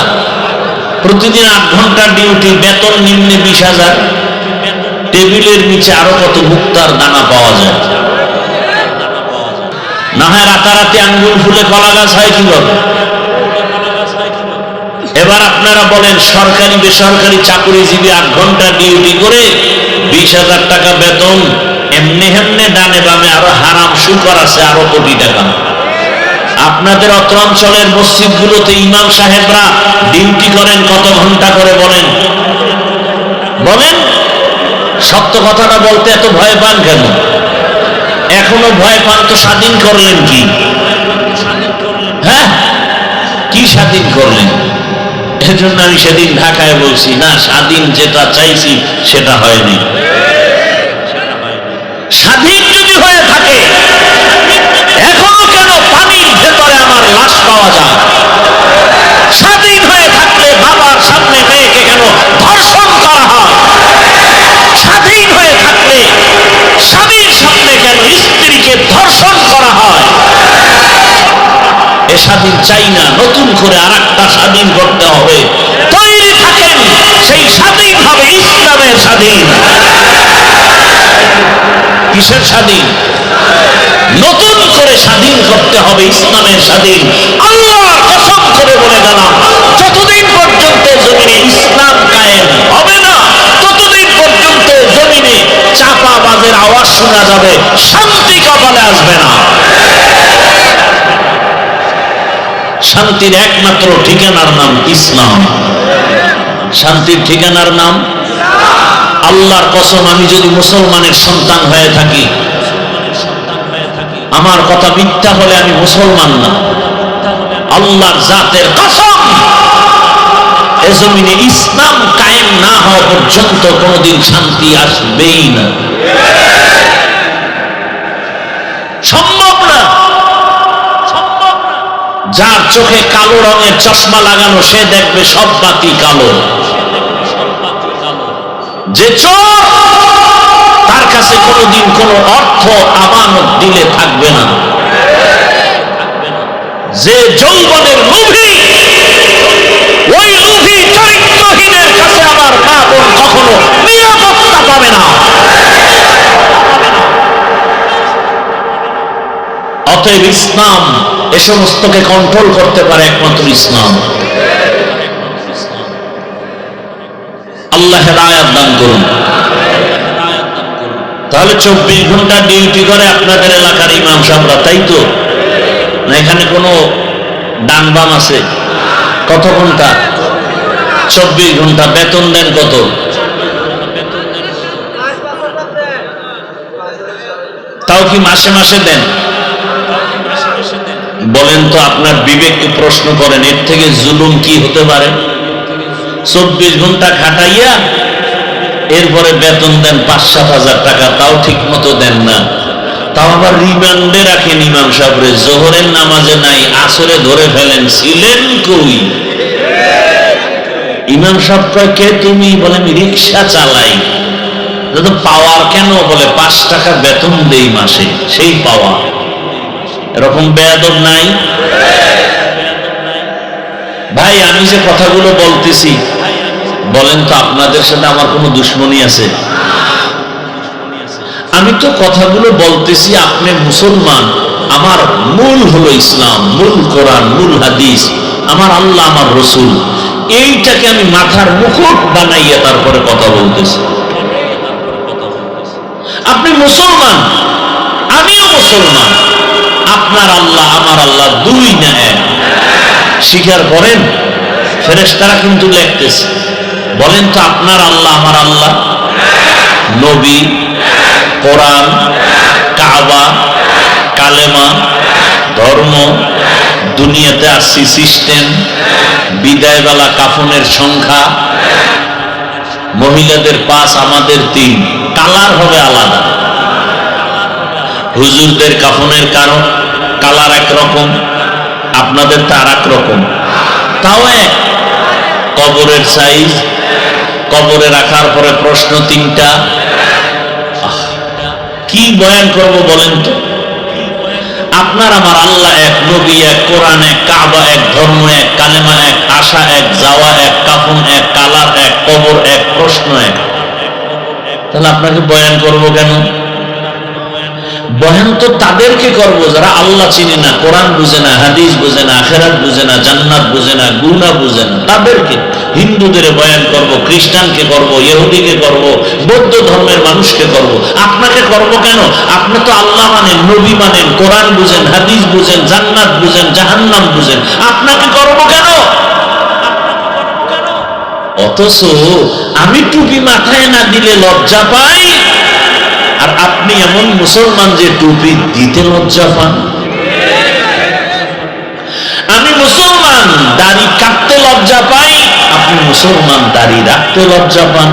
প্রতিদিন 8 ঘন্টার ডিউটি, বেতন নিম্নে 20,000। টেবিলের নিচে আরো কত মুক্তার দানা পাওয়া যায়। না হয় রাতারাতি আঙ্গুল ফুলে কলা গাছ হয় কিভাবে? এবার আপনারা বলেন, সরকারি বেসরকারি চাকরিজীবী 8 ঘন্টা ডিউটি করে 20,000 টাকা বেতন, এমনি এমনি ডানে বামে আরো হারাম শুকর আছে আরো কোটি টাকা। আপনাদের অত অঞ্চলের মসজিদগুলোতে ইমাম সাহেবরা ডিউটি করেন কত ঘন্টা করে বলেন? বলেন, সত্য কথাটা বলতে এত ভয় পান কেন? এখনো ভয় পান তো স্বাধীন করলেন কি? হ্যাঁ, কি স্বাধীন করলেন? এজন্য আমি সেদিন ঢাকায় বলছি, না, স্বাধীন যেটা চাইছি সেটা হয়নি। স্বাধীন যদি হয়ে থাকে, এখনো কেন পানির ভেতরে আমার লাশ পাওয়া যায়? স্বাধীন হয়ে থাকলে বাবার সামনে মেয়েকে কেন ধর্ষণ করা হয়? স্বাধীন হয়ে থাকলে স্বামীর সামনে কেন স্ত্রীকে ধর্ষণ করা হয়? এ স্বাধীন চাই না, নতুন করে আরেকটা স্বাধীন করতে হবে। তৈরি থাকেন, সেই স্বাধীন হবে ইসলামের স্বাধীন। কিসের স্বাধীন? নতুন করে স্বাধীন করতে হবে ইসলামের স্বাধীন। আল্লাহর কসম করে বলে গেলাম, যতদিন পর্যন্ত জমিনে ইসলাম কায়েম হবে না, ততদিন পর্যন্ত জমিনে চাপাবাজের আওয়াজ শোনা যাবে, শান্তি কপালে আসবে না। শান্তির একমাত্র ঠিকানার নাম ইসলাম। শান্তির ঠিকানার নাম আল্লাহর কসম, আমি যদি মুসলমানের সন্তান হয়ে থাকি, আমার কথা মিথ্যা হলে আমি মুসলমান না। আল্লাহর জাতের কসম, এ জমিনে ইসলাম কায়েম না হওয়া পর্যন্ত কোনোদিন শান্তি আসবেই না, সম্ভব না। যার চোখে কালো রঙের চশমা লাগানো, সে দেখবে সব বাতি কালো। যে চোর, তার কাছে কোনোদিন কোনো অর্থ আমানত দিলে থাকবে না। যে যৌবনের লোভী, ওই লোভী চরিত্র অতএব ইসলাম এ সমস্তকে কন্ট্রোল করতে পারে একমাত্র ইসলাম। আল্লাহ হেদায়েত দান করুন। তাহলে 24 ঘন্টা ডিউটি করে আপনাদের এলাকার ইমাম সাহেবরা, তাই তো? না এখানে কোনো ডান বাম আছে? কত ঘন্টা? 24 ঘন্টা। বেতন দেন কত? তাও কি মাসে মাসে দেন? বলেন তো, আপনার বিবেককে প্রশ্ন করেন, এর থেকে জুলুম কি হতে পারে? 24 ঘন্টা খাটাইয়া এরপরে বেতন দেন 5-7 হাজার টাকা, তাও ঠিক মতো দেন না। তাও আবার রিমান্ডে রাখেন ইমাম সাহেবরে, জোহরের নামাজে নাই, আসরে ধরে ফেলেন, ছিলেন কই? ইমাম সাহেব কয় কে তুমি? বলে আমি রিক্সা চালাই। তো পাওয়ার কেন? বলে 5 টাকা বেতন দেই মাসে, সেই পাওয়া। এরকম বেয়াদব নাই? ভাই আমি যে কথাগুলো বলতেছি, বলেন তো আপনাদের সাথে আমার কোনো দুশ্মনী আছে? আমি তো কথাগুলো বলতেছি, আপনি মুসলমান, আমার মূল হলো ইসলাম, মূল কোরআন, মূল হাদিস, আমার আল্লাহ, আমার রসুল, এইটাকে আমি মাথার মুকুট বানাইয়া তারপরে কথা বলতেছি। আপনি মুসলমান, আমিও মুসলমান, আপনার আল্লাহ আমার আল্লাহ দুই না এক, স্বীকার করেন? ফেরেশতারা কিন্তু লিখতেছে। বলেন তো আপনার আল্লাহ আমার আল্লাহ, নবী, কোরআন, কাবা, কালেমা, ধর্ম, দুনিয়াতে আসছি সিস্টেম, বিদায়বেলা কাফনের সংখ্যা, মহিলাদের 5 আমাদের 3, কালার হবে আলাদা। হুজুরদের কাফনের কারণ কালার একরকম, আপনাদের তা আর এক রকম, তাও এক। কবরের সাইজ, কবরে রাখার পরে প্রশ্ন 3টা। কি বয়ান করব বলেন তো? আপনার আমার আল্লাহ এক, নবী এক, কোরআন এক, কাবা এক, ধর্ম এক, কালেমা এক, আশা এক, যাওয়া এক, কাফন এক, কালার এক, কবর এক, প্রশ্ন এক। তাহলে আপনাকে বয়ান করব কেন? বয়ান তো তাদেরকে করব যারা আল্লাহ চিনে না, কোরআন বুঝে না, হাদিস বুঝে না, আখিরাত বুঝে না, জান্নাত বুঝে না, গুনাহ বুঝে না, তাদেরকে। হিন্দুদের বয়ান করব, খ্রিস্টানকে করব, ইহুদিকে করব, বৌদ্ধ ধর্মের মানুষকে করব। আপনাকে করব কেন? আপনি তো আল্লাহ মানেন, নবী মানেন, কোরআন বুঝেন, হাদিস বুঝেন, জান্নাত বুঝেন, জাহান্নাম বুঝেন, আপনাকে করব কেন? অথচ আমি টুপি মাথায় না দিলে লজ্জা পাই, আর আপনি এমন মুসলমান যে টুপি দিতে লজ্জা পান। আমি মুসলমান, দাড়ি কাটতে লজ্জা পাই, আপনি মুসলমান, দাড়ি রাখতে লজ্জা পান।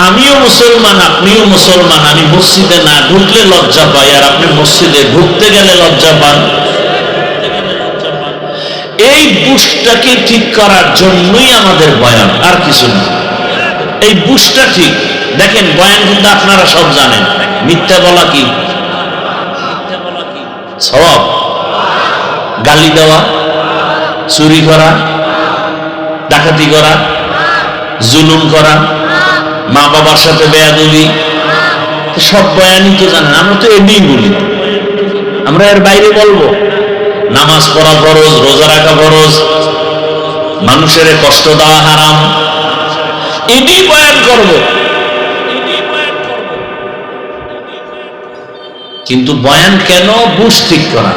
আমিও মুসলমান, আপনিও মুসলমান, আমি মসজিদে না ঢুকলে লজ্জা পাই, আর আপনি মসজিদে ঢুকতে গেলে লজ্জা পান। এই বুশটাকে ঠিক করার জন্যই আমাদের বয়ান, আর কিছু না। এই বুশটা ঠিক দেখেন। বয়ান কিন্তু আপনারা সব জানেন, মিথ্যা বলা কি সওয়াব, গালি দেওয়া, চুরি করা, ডাকাতি করা, জুলুম করা, মা বাবার সাথে বেয়াদবি, সব বয়ানই তো জানেন। আমরা তো এমনি বলি, আমরা এর বাইরে বলবো? নামাজ পড়া ফরজ, রোজা রাখা ফরজ, মানুষের কষ্ট দেওয়া হারাম, এটি বয়ান করব। কিন্তু বয়ান কেন? বুশ ঠিক করা।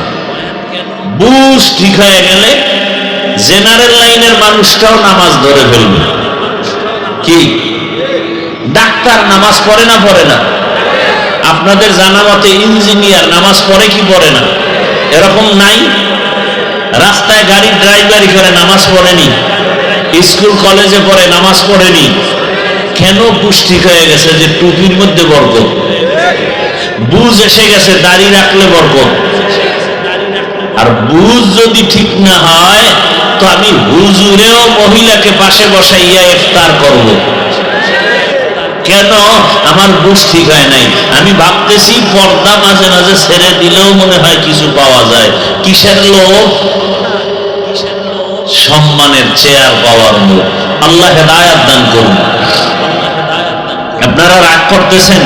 বুশ ঠিক হয়ে গেলে জেনারেল লাইনের মানুষটাও নামাজ ধরে ফেলবে। কি ডাক্তার নামাজ পড়ে না? পড়ে না। আপনাদের জানা মতে ইঞ্জিনিয়ার নামাজ পড়ে কি পড়ে না? এরকম নাই? রাস্তায় গাড়ি ড্রাইভারি করে নামাজ পড়েনি, স্কুল কলেজে পড়ে নামাজ পড়েনি। কেন? বুশ ঠিক হয়ে গেছে যে টুপির মধ্যে বরকত, বুঝ এসে গেছে দাড়ি রাখলে বরকত। আর বুঝ যদি ঠিক না হয় তো আমি হুজুরেও মহিলাকে পাশে বসাইয়া ইফতার করব। কেন? আমার বুঝ ঠিক হয় নাই। আমি ভাবতেছি পর্দা মাঝে মাঝে ছেড়ে দিলেও মনে হয় কিছু পাওয়া যায়। কিসের লোভ? সম্মানের চেয়ার পাওয়ার লোভ। আল্লাহ হেদায়েত দান করুন। আপনারা রাগ করতেছেন?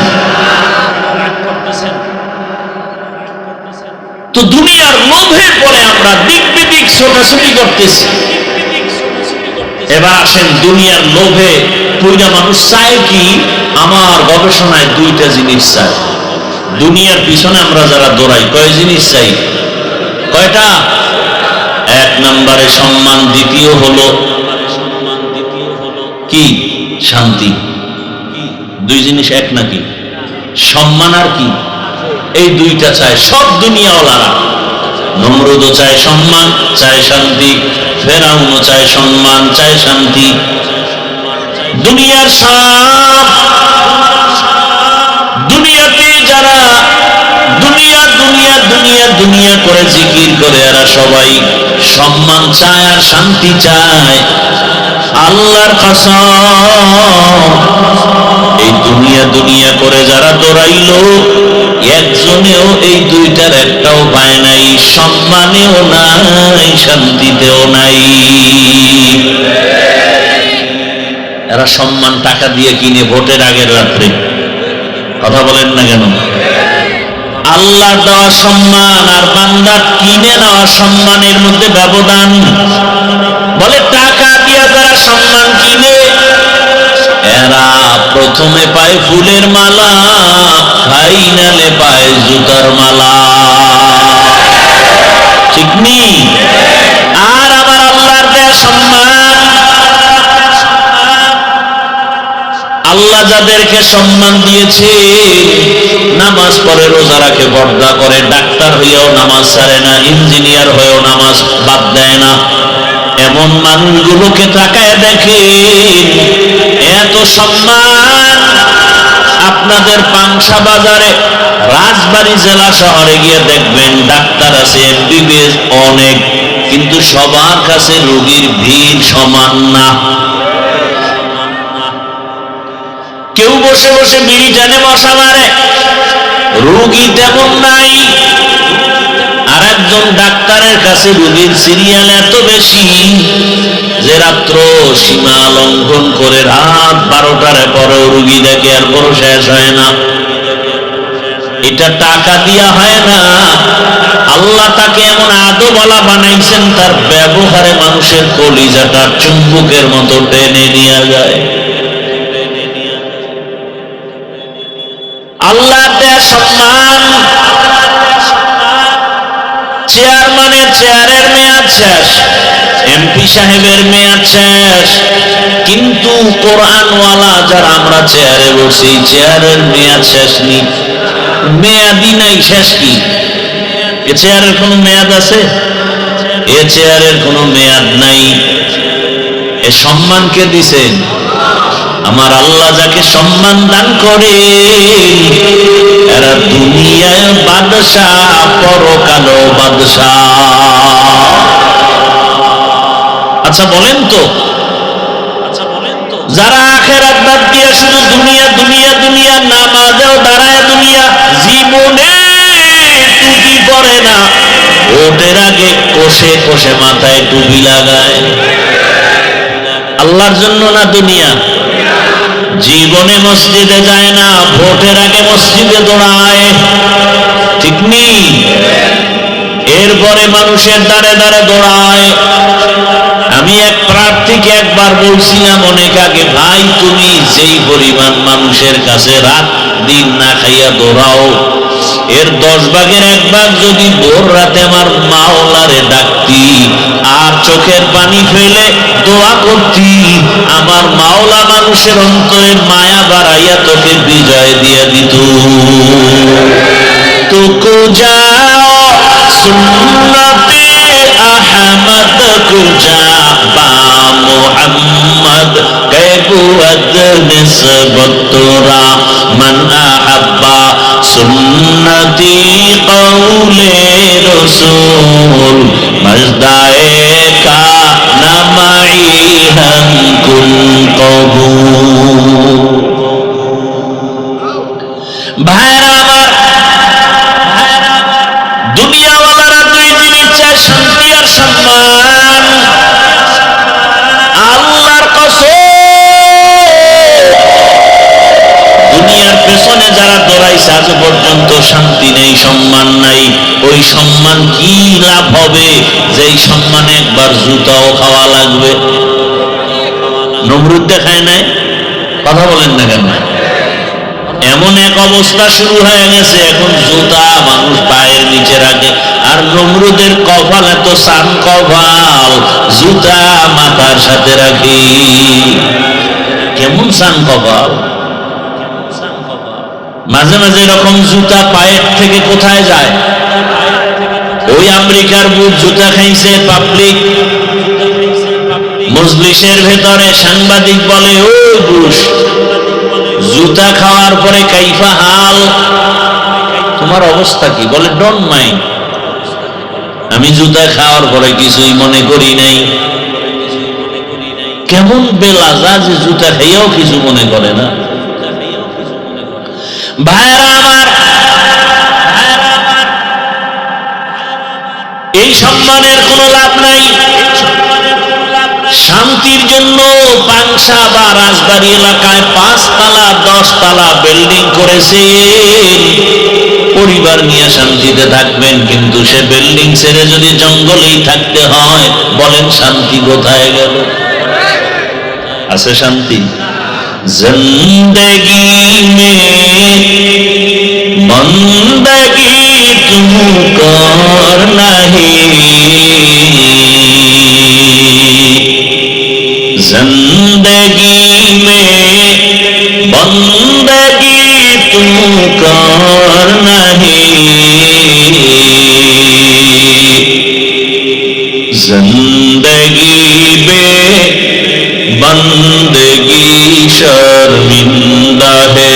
তো দুনিয়ার লোভে পড়ে আমরা দিক বিদিক ছোটাছুটি করতেছি। এবার আসেন, দুনিয়ার লোভে পুরা মানুষ চায় কি? আমার গবেষণায় দুইটা জিনিস চাই। দুনিয়ার পিছনে আমরা যারা দৌড়াই, কয় জিনিস চাই? কয়টা? এক নম্বরে সম্মান, দ্বিতীয় হলো কি? শান্তি। দুই জিনিস এক নাকি? সম্মান আর কি? এই দুইটা চায় সব দুনিয়াওয়ালারা। নমরুদও চায় সম্মান, চায় শান্তি। ফেরাউনও চায় সম্মান, চায় শান্তি। দুনিয়ার সব দুনিয়াতে যারা দুনিয়া দুনিয়া দুনিয়া দুনিয়া করে জিকির করে, এরা সবাই সম্মান চায় আর শান্তি চায়। আল্লাহর কসম, এই দুনিয়া দুনিয়া করে যারা দৌড়াইল, একজনেও এই দুইটার একটাও পায় নাই। সম্মানেও নাই, শান্তিতেও নাই। এরা সম্মান টাকা দিয়ে কিনে ভোটের আগের রাত্রে। কথা বলেন না কেন? আল্লাহ দেওয়া সম্মান আর বান্দার কিনে নেওয়া সম্মানের মধ্যে ব্যবধান। বলে টাকা দিয়ে যারা সম্মান কিনে, এরা প্রথমে পায় ফুলের মালা, ফাইনালে পায় জুতার মালা। ঠিক নেই? আর আমার আল্লাহর দেয়া সম্মান, আল্লাহ যাদেরকে সম্মান দিয়েছে, নামাজ পড়ে, রোজা রাখে, পর্দা করে, ডাক্তার হইয়াও নামাজ ছাড়ে না, ইঞ্জিনিয়ার হয়েও নামাজ বাদ দেয় না, এমন মানুষগুলোকে তাকায় দেখেন, এত সম্মান। আপনাদের পাংশা বাজারে, রাজবাড়ী জেলা শহরে গিয়ে দেখবেন ডাক্তার আছে, এমবিবিএস অনেক, কিন্তু সবার কাছে রোগীর ভিড় সমান না। কেউ বসে বসে বিড়ি টানে, মশা মারে, রোগী তেমন নাই। আর একজন ডাক্তারের কাছে রোগীর সিরিয়াল এত বেশি যে রাত্র সীমা লঙ্ঘন করে রাত 12টার পরেও রোগী দেখে, আর বড় শেষ হয় না। এটা টাকা দিয়া হয় না। আল্লাহ তাকে এমন আদোওয়ালা বানাইছেন, তার ব্যবহারে মানুষের কলিজাটা চুম্বকের মতো টেনে নিয়ে যায়। আল্লাহ দেয়া সম্মান। চেয়ারম্যানের চেয়ারের মেয়াদ শেষ, এমপি সাহেবের মেয়াদ শেষ, কিন্তু কোরআনওয়ালা যারা আমরা চেয়ারে বসি, চেয়ারের মেয়াদ শেষ নেই, মেয়াদই নাই। শেষ কি? এ চেয়ারের কোনো মেয়াদ আছে? এ চেয়ারের কোনো মেয়াদ নাই। এ সম্মান কে দিছেন? আমার আল্লাহ যাকে সম্মান দান করে, এরা দুনিয়ায় বাদশাহ, পরকালও বাদশাহ। আচ্ছা বলেন তো, যারা আখিরাত বাদ দিয়ে শুধু দুনিয়া দুনিয়া দুনিয়া, নামাজেও দাঁড়ায় দুনিয়া, জীবনে টুপি পরে না, ভোটের আগে কষে কষে মাথায় টুপি লাগায়, আল্লাহর জন্য না দুনিয়া। জীবনে মসজিদে যায় না, ভোটের আগে মসজিদে দৌড়ায়। ঠিক নেই? এরপরে মানুষের দ্বারে দ্বারে দৌড়ায়। আমি এক প্রার্থীকে একবার বলছিলাম অনেক আগে, ভাই তুমি যেই পরিমাণ মানুষের কাছে রাত দিন না খাইয়া দৌড়াও, এর 10 ভাগের 1 ভাগ যদি ভোর রাতে আমার মাওলারে ডাকতি আর চোখের পানি ফেলে দোয়া করতি, আমার মাওলা মানুষের অন্তরে মায়া বাড়াইয়া তোকে বিজয় দিয়ে দিত। তুকু যাও সুন্নতে আহমদ কুজা বা মুহাম্মদ कैबुअद निस्बत तुरा मन अहब्बा सुन्नती कौले रसूल मजदाए का नमाई हम कुन कबूल। भाईरा আমার, দুনিয়াওয়ালারা দুই জিনিস চায়, শান্তি আর সম্মান। আল্লাহর কসম, দুনিয়ার পেছনে পিছনে যারা দৌড়াইছে আজ পর্যন্ত শান্তি নেই, সম্মান নাই। ওই সম্মান কি লাভ হবে যেই সম্মানে একবার জুতাও খাওয়া লাগবে? নমরুদ দেখায় নাই? কথা বলেন না কেন? এমন এক অবস্থা শুরু হয়ে গেছে, এখন জুতা মানুষ পায়ের নিচে রাখে। আর নমরুদের কপাল এত সান কপাল, জুতা মাথার সাথে রাখি। কেমন সান কপাল! মাঝে মাঝে এরকম জুতা পায়ের থেকে কোথায় যায়? ওই আমেরিকার বুট জুতা খাইছে পাবলিক মজলিসের ভেতরে। সাংবাদিক বলে, ও বুশ, জুতা খাওয়ার পরে কাইফা হাল, তোমার অবস্থা কি? বলে, ডোন্ট মাইন্ড, আমি জুতা খাওয়ার পরে কিছুই মনে করি নাই। কেমন বেলাজা যে জুতা খাইয়াও কিছু মনে করে না। ভাইরা আমার, এই সম্মানের কোনো লাভ নাই। শান্তির জন্য পাংশা বা রাজবাড়ী এলাকায় 5 তলা 10 তলা বিল্ডিং করেছেন, পরিবার নিয়ে শান্তিতে থাকবেন। কিন্তু সে বিল্ডিং ছেড়ে যদি জঙ্গলেই থাকতে হয়, বলেন শান্তি কোথায় গেল? আছে শান্তি? জিন্দেগি মে বন্দগি তুম কর নাহি, जिंदगी में बंदगी तुम कर नहीं, जिंदगी में बंदगी शर्मिंदा है,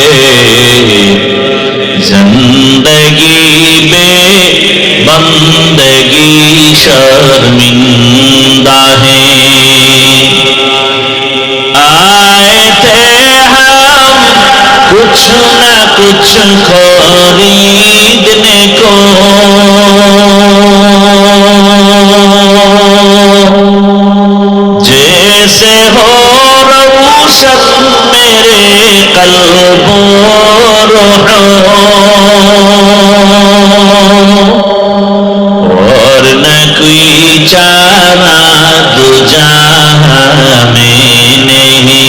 जिंदगी में बंदगी शर्मिंदा है। आए थे हम कुछ न कुछ खरीदने को, जैसे हो रोशन मेरे कल्बो रूह, और न कोई चारा दूजा में नहीं,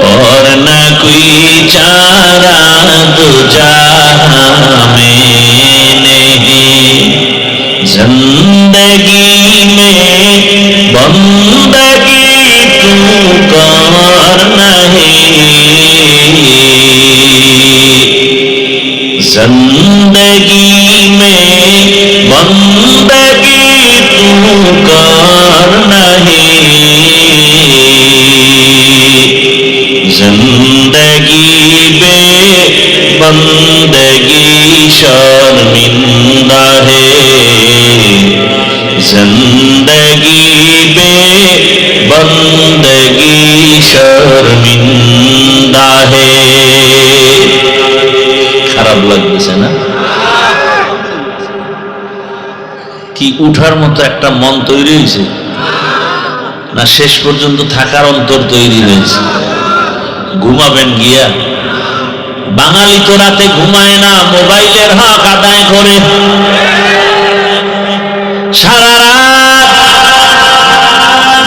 और न कोई चारा दूजा में नहीं, जिंदगी में बंदगी तू कर नहीं, जिंदगी में बंदगी तू कर नहीं, जिंदगी में बंदगी शर्मिंदा है, जिंदगी में बंदगी शर्मिंदा है। খারাপ লাগতেছে না? কি উঠার মতো একটা মন তৈরি হয়েছে না শেষ পর্যন্ত থাকার অন্তর তৈরি হয়েছে? ঘুমাবেন গিয়া? বাঙালি তো রাতে ঘুমায় না, মোবাইলের হক আদায় করে সারা রাত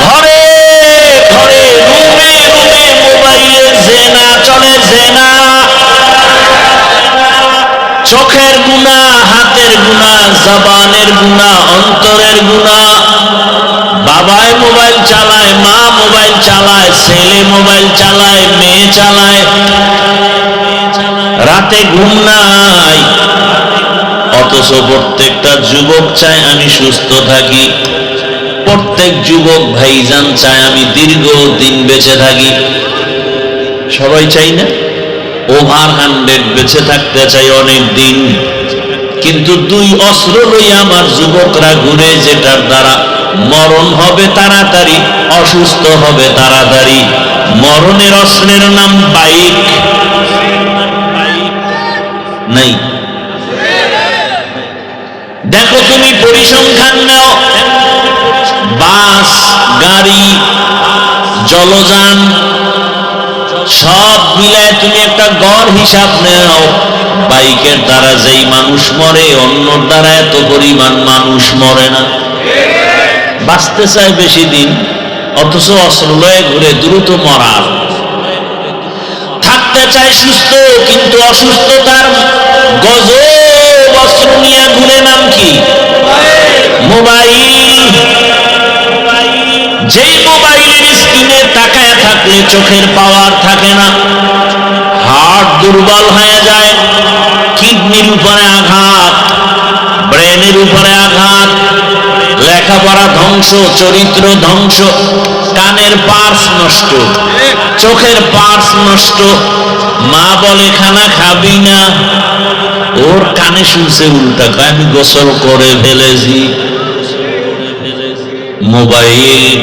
ঘরে ঘরে রুমে রুমে মোবাইলে জেনা চলে, জেনা। চোখের গুনাহ, হাতের গুনাহ, জবানের গুনাহ, অন্তরের গুনাহ। বাবাই মোবাইল চালায়, মা মোবাইল চালায়, ছেলে মোবাইল চালায়, মেয়ে চালায়, রাতে ঘুম নাই। অথচ প্রত্যেকটা যুবক চায় আমি সুস্থ থাকি, প্রত্যেক যুবক ভাইজান চায় আমি দীর্ঘদিন বেঁচে থাকি। সবাই চাই না? ওভার 100 বেঁচে থাকতে চাই অনেক দিন। কিন্তু দুই অস্ত্র লইয়া আমার যুবকরা ঘুরে, যেটার দ্বারা মরণ হবে তাড়াতাড়ি, অসুস্থ হবে তাড়াতাড়ি। মরণের অস্ত্রের নাম বাইক। নাই? দেখো তুমি পরিসংখ্যান নাও, বাস, গাড়ি, জলযান, সব মিলায় তুমি একটা গড় হিসাব নাও, বাইকের দ্বারা যেই মানুষ মরে অন্যর দ্বারা এত পরিমাণ মানুষ মরে না। বাঁচতে চায় বেশি দিন, অথচ অস্ত্র লয়ে ঘুরে দ্রুত মরার। থাকতে চায় সুস্থ, কিন্তু অসুস্থতার গজব অস্ত্র নিয়ে ঘুরে। নাম কি? মোবাইল। যেই মোবাইলের স্ক্রিনে তাকায় থাকলে চোখের পাওয়ার থাকে না, হার্ট দুর্বল হয়ে যায়, কিডনির উপরে আঘাত, ব্রেনের উপরে আঘাত, লেখাপড়া ধ্বংস, চরিত্র ধ্বংস, কানের পার্স নষ্ট, চোখের পার্স নষ্ট। মা বলে খানা খাবি না, ওর কানে শুনছে উল্টা, আমি গোসল করে ফেলেছি। মোবাইল।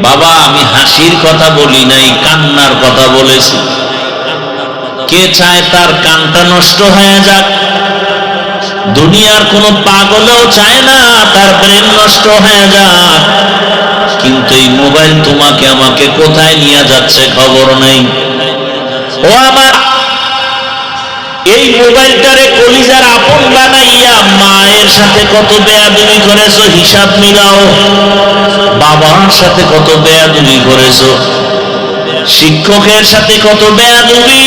বাবা আমি হাসির কথা বলি নাই, কান্নার কথা বলেছি। কে চায় তার কানটা নষ্ট হয়ে যাক? দুনিয়ার কোন পাগলেও চায় না তার ব্রেন নষ্ট হয়ে যাক, কিন্তু এই মোবাইল তোমাকে আমাকে কোথায় নিয়ে যাচ্ছে খবর নেই। ও আমার, এই মোবাইলটারে কলিজার আপন বানাইয়া মায়ের সাথে কত বেয়াদবি করেছো হিসাব মিলাও। বাবার সাথে কত বেয়াদবি করেছো, শিক্ষকের সাথে কত বেয়াদবি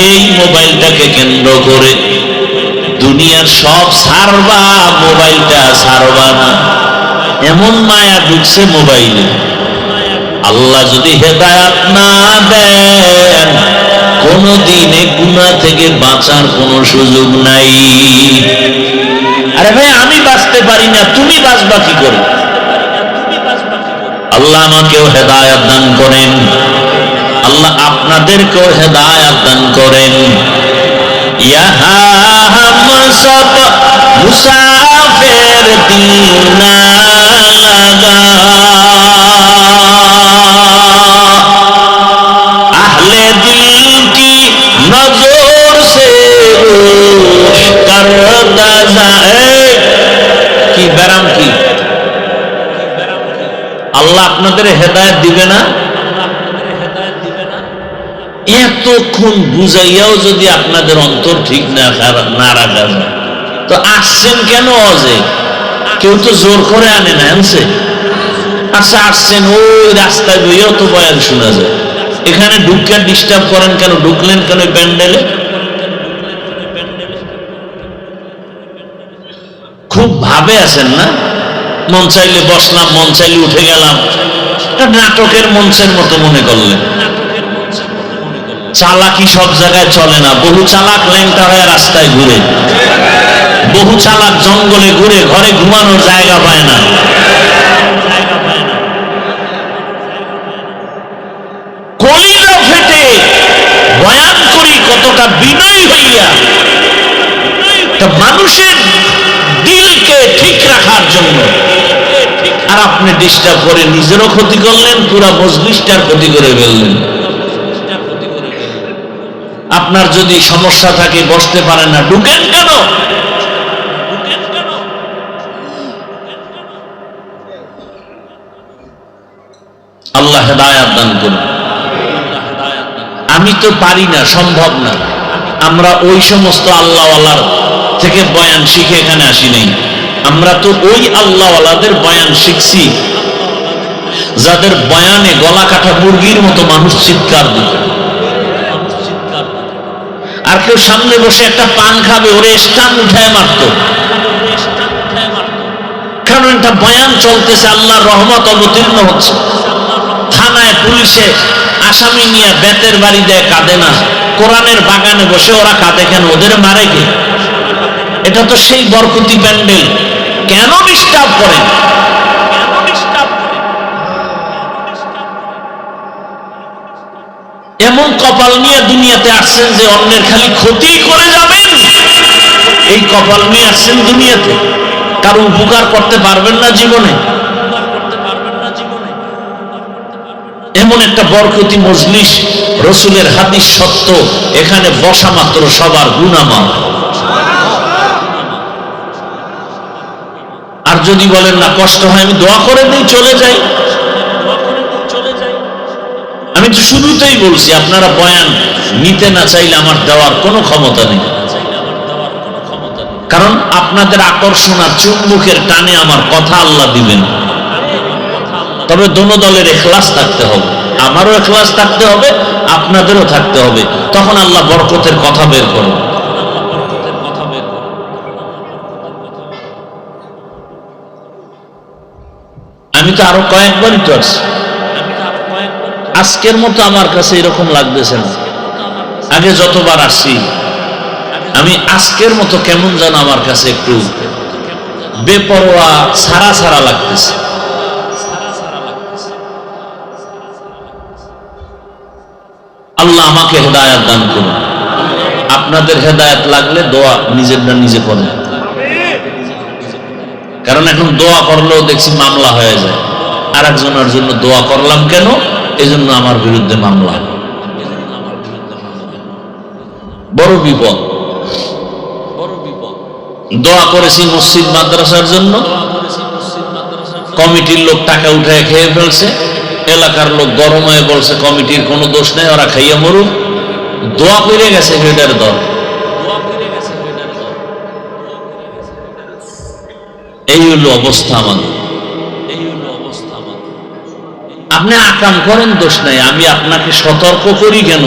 এই মোবাইলটাকে কেন্দ্র করে। দুনিয়ার সব ছাড়বা, মোবাইলটা ছাড়বা না, এমন মায়া ঢুকছে মোবাইলে। আল্লাহ যদি হেদায়েত না দেন কোনদিন এই গুনাহ থেকে বাঁচার কোন সুযোগ নাই। আরে ভাই আমি বাঁচতে পারি না, তুমি বাঁচবা কি করে? আল্লাহ আমাকেও হেদায়েত দান করেন, আল্লাহ আপনাদেরকেও হেদায়েত দান করেন। ইহা হাম সব মুসাফির দিল না লাগা, আহলে দিল কি নজর সে রোশ করতা যায়। কি ব্যারাম কি? আল্লাহ আপনাদের হেদায়েত দিবে না? এতক্ষণ বুঝাইয়াও যদি আপনাদের অন্তর ঠিক না রাখা যায়, তো আসছেন কেন? অজে কেউ তো জোর করে আনে না, আনছে। আচ্ছা আসছেন, ওই রাস্তায় বইয়াও তো বয়ান শোনা যায়, এখানে ঢুকে ডিস্টার্ব করেন কেন? ঢুকলেন কেন প্যান্ডেলে? খুব ভাবে আছেন না? মন চাইলে বসলাম, মন চাইলে উঠে গেলাম, নাটকের মঞ্চের মতো মনে করলেন। চালাকি সব জায়গায় চলে না। বহু চালাক ল্যাংটা হয়ে রাস্তায় ঘুরে, বহু চালাক জঙ্গলে ঘুরে, ঘরে ঘুমানোর জায়গা পায় না। কলিজা ফেটে বয়ান করি কতটা বিনয়ী হইয়া, মানুষের দিলকে ঠিক রাখার জন্য। আর আপনি ডিস্টার্ব করে নিজেরও ক্ষতি করলেন, পুরা মজলিসটার ক্ষতি করে ফেললেন। আপনার যদি সমস্যা থাকে, বসতে পারেন না, ঢুকেন কেন? আল্লাহ হেদায়েত দান করুন। আমি তো পারি না, সম্ভব না। আমরা ওই সমস্ত আল্লাহওয়ালার থেকে বয়ান শিখে এখানে আসি নাই। আমরা তো ওই আল্লাহওয়ালাদের বয়ান শিখছি যাদের বয়ানে গলা কাটা মুরগির মতো মানুষ চিৎকার দিত। আর কেউ সামনে বসে একটা পান খাবে, ওরে স্টান উঠায় মারত, কারণ একটা বয়ান চলতেছে, আল্লাহর রহমত অবতীর্ণ হচ্ছে। থানায় পুলিশে আসামি নিয়ে বেতের বাড়ি দেয়, কাঁদে না। কোরআনের বাগানে বসে ওরা কাঁদে কেন? ওদের মারে কে? এটা তো সেই বরকতি প্যান্ডেল, কেন ডিস্টার্ব করেন? এমন কপাল নিয়ে দুনিয়াতে আসছেন যে অন্যের খালি ক্ষতি করে যাবেন, এই কপাল নিয়ে আসছেন দুনিয়াতে, কারো উপকার করতে পারবেন না জীবনে। এমন একটা বরকতি মজলিস, রসুলের হাদিস সত্য, এখানে বসা মাত্র সবার গুনাহ মাফ। আর যদি বলেন না কষ্ট হয়, আমি দোয়া করে দিই, চলে যাই। আমি তো শুরুতেই বলছি, আপনারা বয়ান নিতে না চাইলে আমার দেওয়ার কোনো ক্ষমতা নেই, কারণ আপনাদের আকর্ষণ আর চুম্বকের টানে আমার কথা আল্লাহ দিবেন। তবে দোনো দলের ইখলাস থাকতে হবে, আমারও ইখলাস থাকতে হবে, আপনাদেরও থাকতে হবে, তখন আল্লাহ বরকতের কথা বের করবে। আমি তো আরো কয়েকবারই তো আসছি, আজকের মতো আমার কাছে এরকম লাগতেছে না। আগে যতবার আসছি আমি আজকের মতো কেমন যেন আমার কাছে একটু বেপরোয়া ছাড়া ছাড়া লাগতেছে। আল্লাহ আমাকে হেদায়েত দান করুন। আপনাদের হেদায়েত লাগলে দোয়া নিজেরটা নিজে করেন, কারণ এখন দোয়া করলেও দেখছি মামলা হয়ে যায়। আর একজনের জন্য দোয়া করলাম কেন, এই জন্য আমার বিরুদ্ধে মামলা। বড় বিপদ। দোয়া করেছি মসজিদ মাদ্রাসার জন্য, কমিটির লোক টাকা উঠায় খেয়ে ফেলছে, এলাকার লোক গরম হয়ে বলছে কমিটির কোনো দোষ নেই, ওরা খাইয়া মরুক। দোয়া করে গেছে হেডের দল। এই হলো অবস্থা আমাদের। আপনি আকাম করেন, দোষ নাই, আমি আপনাকে সতর্ক করি কেন?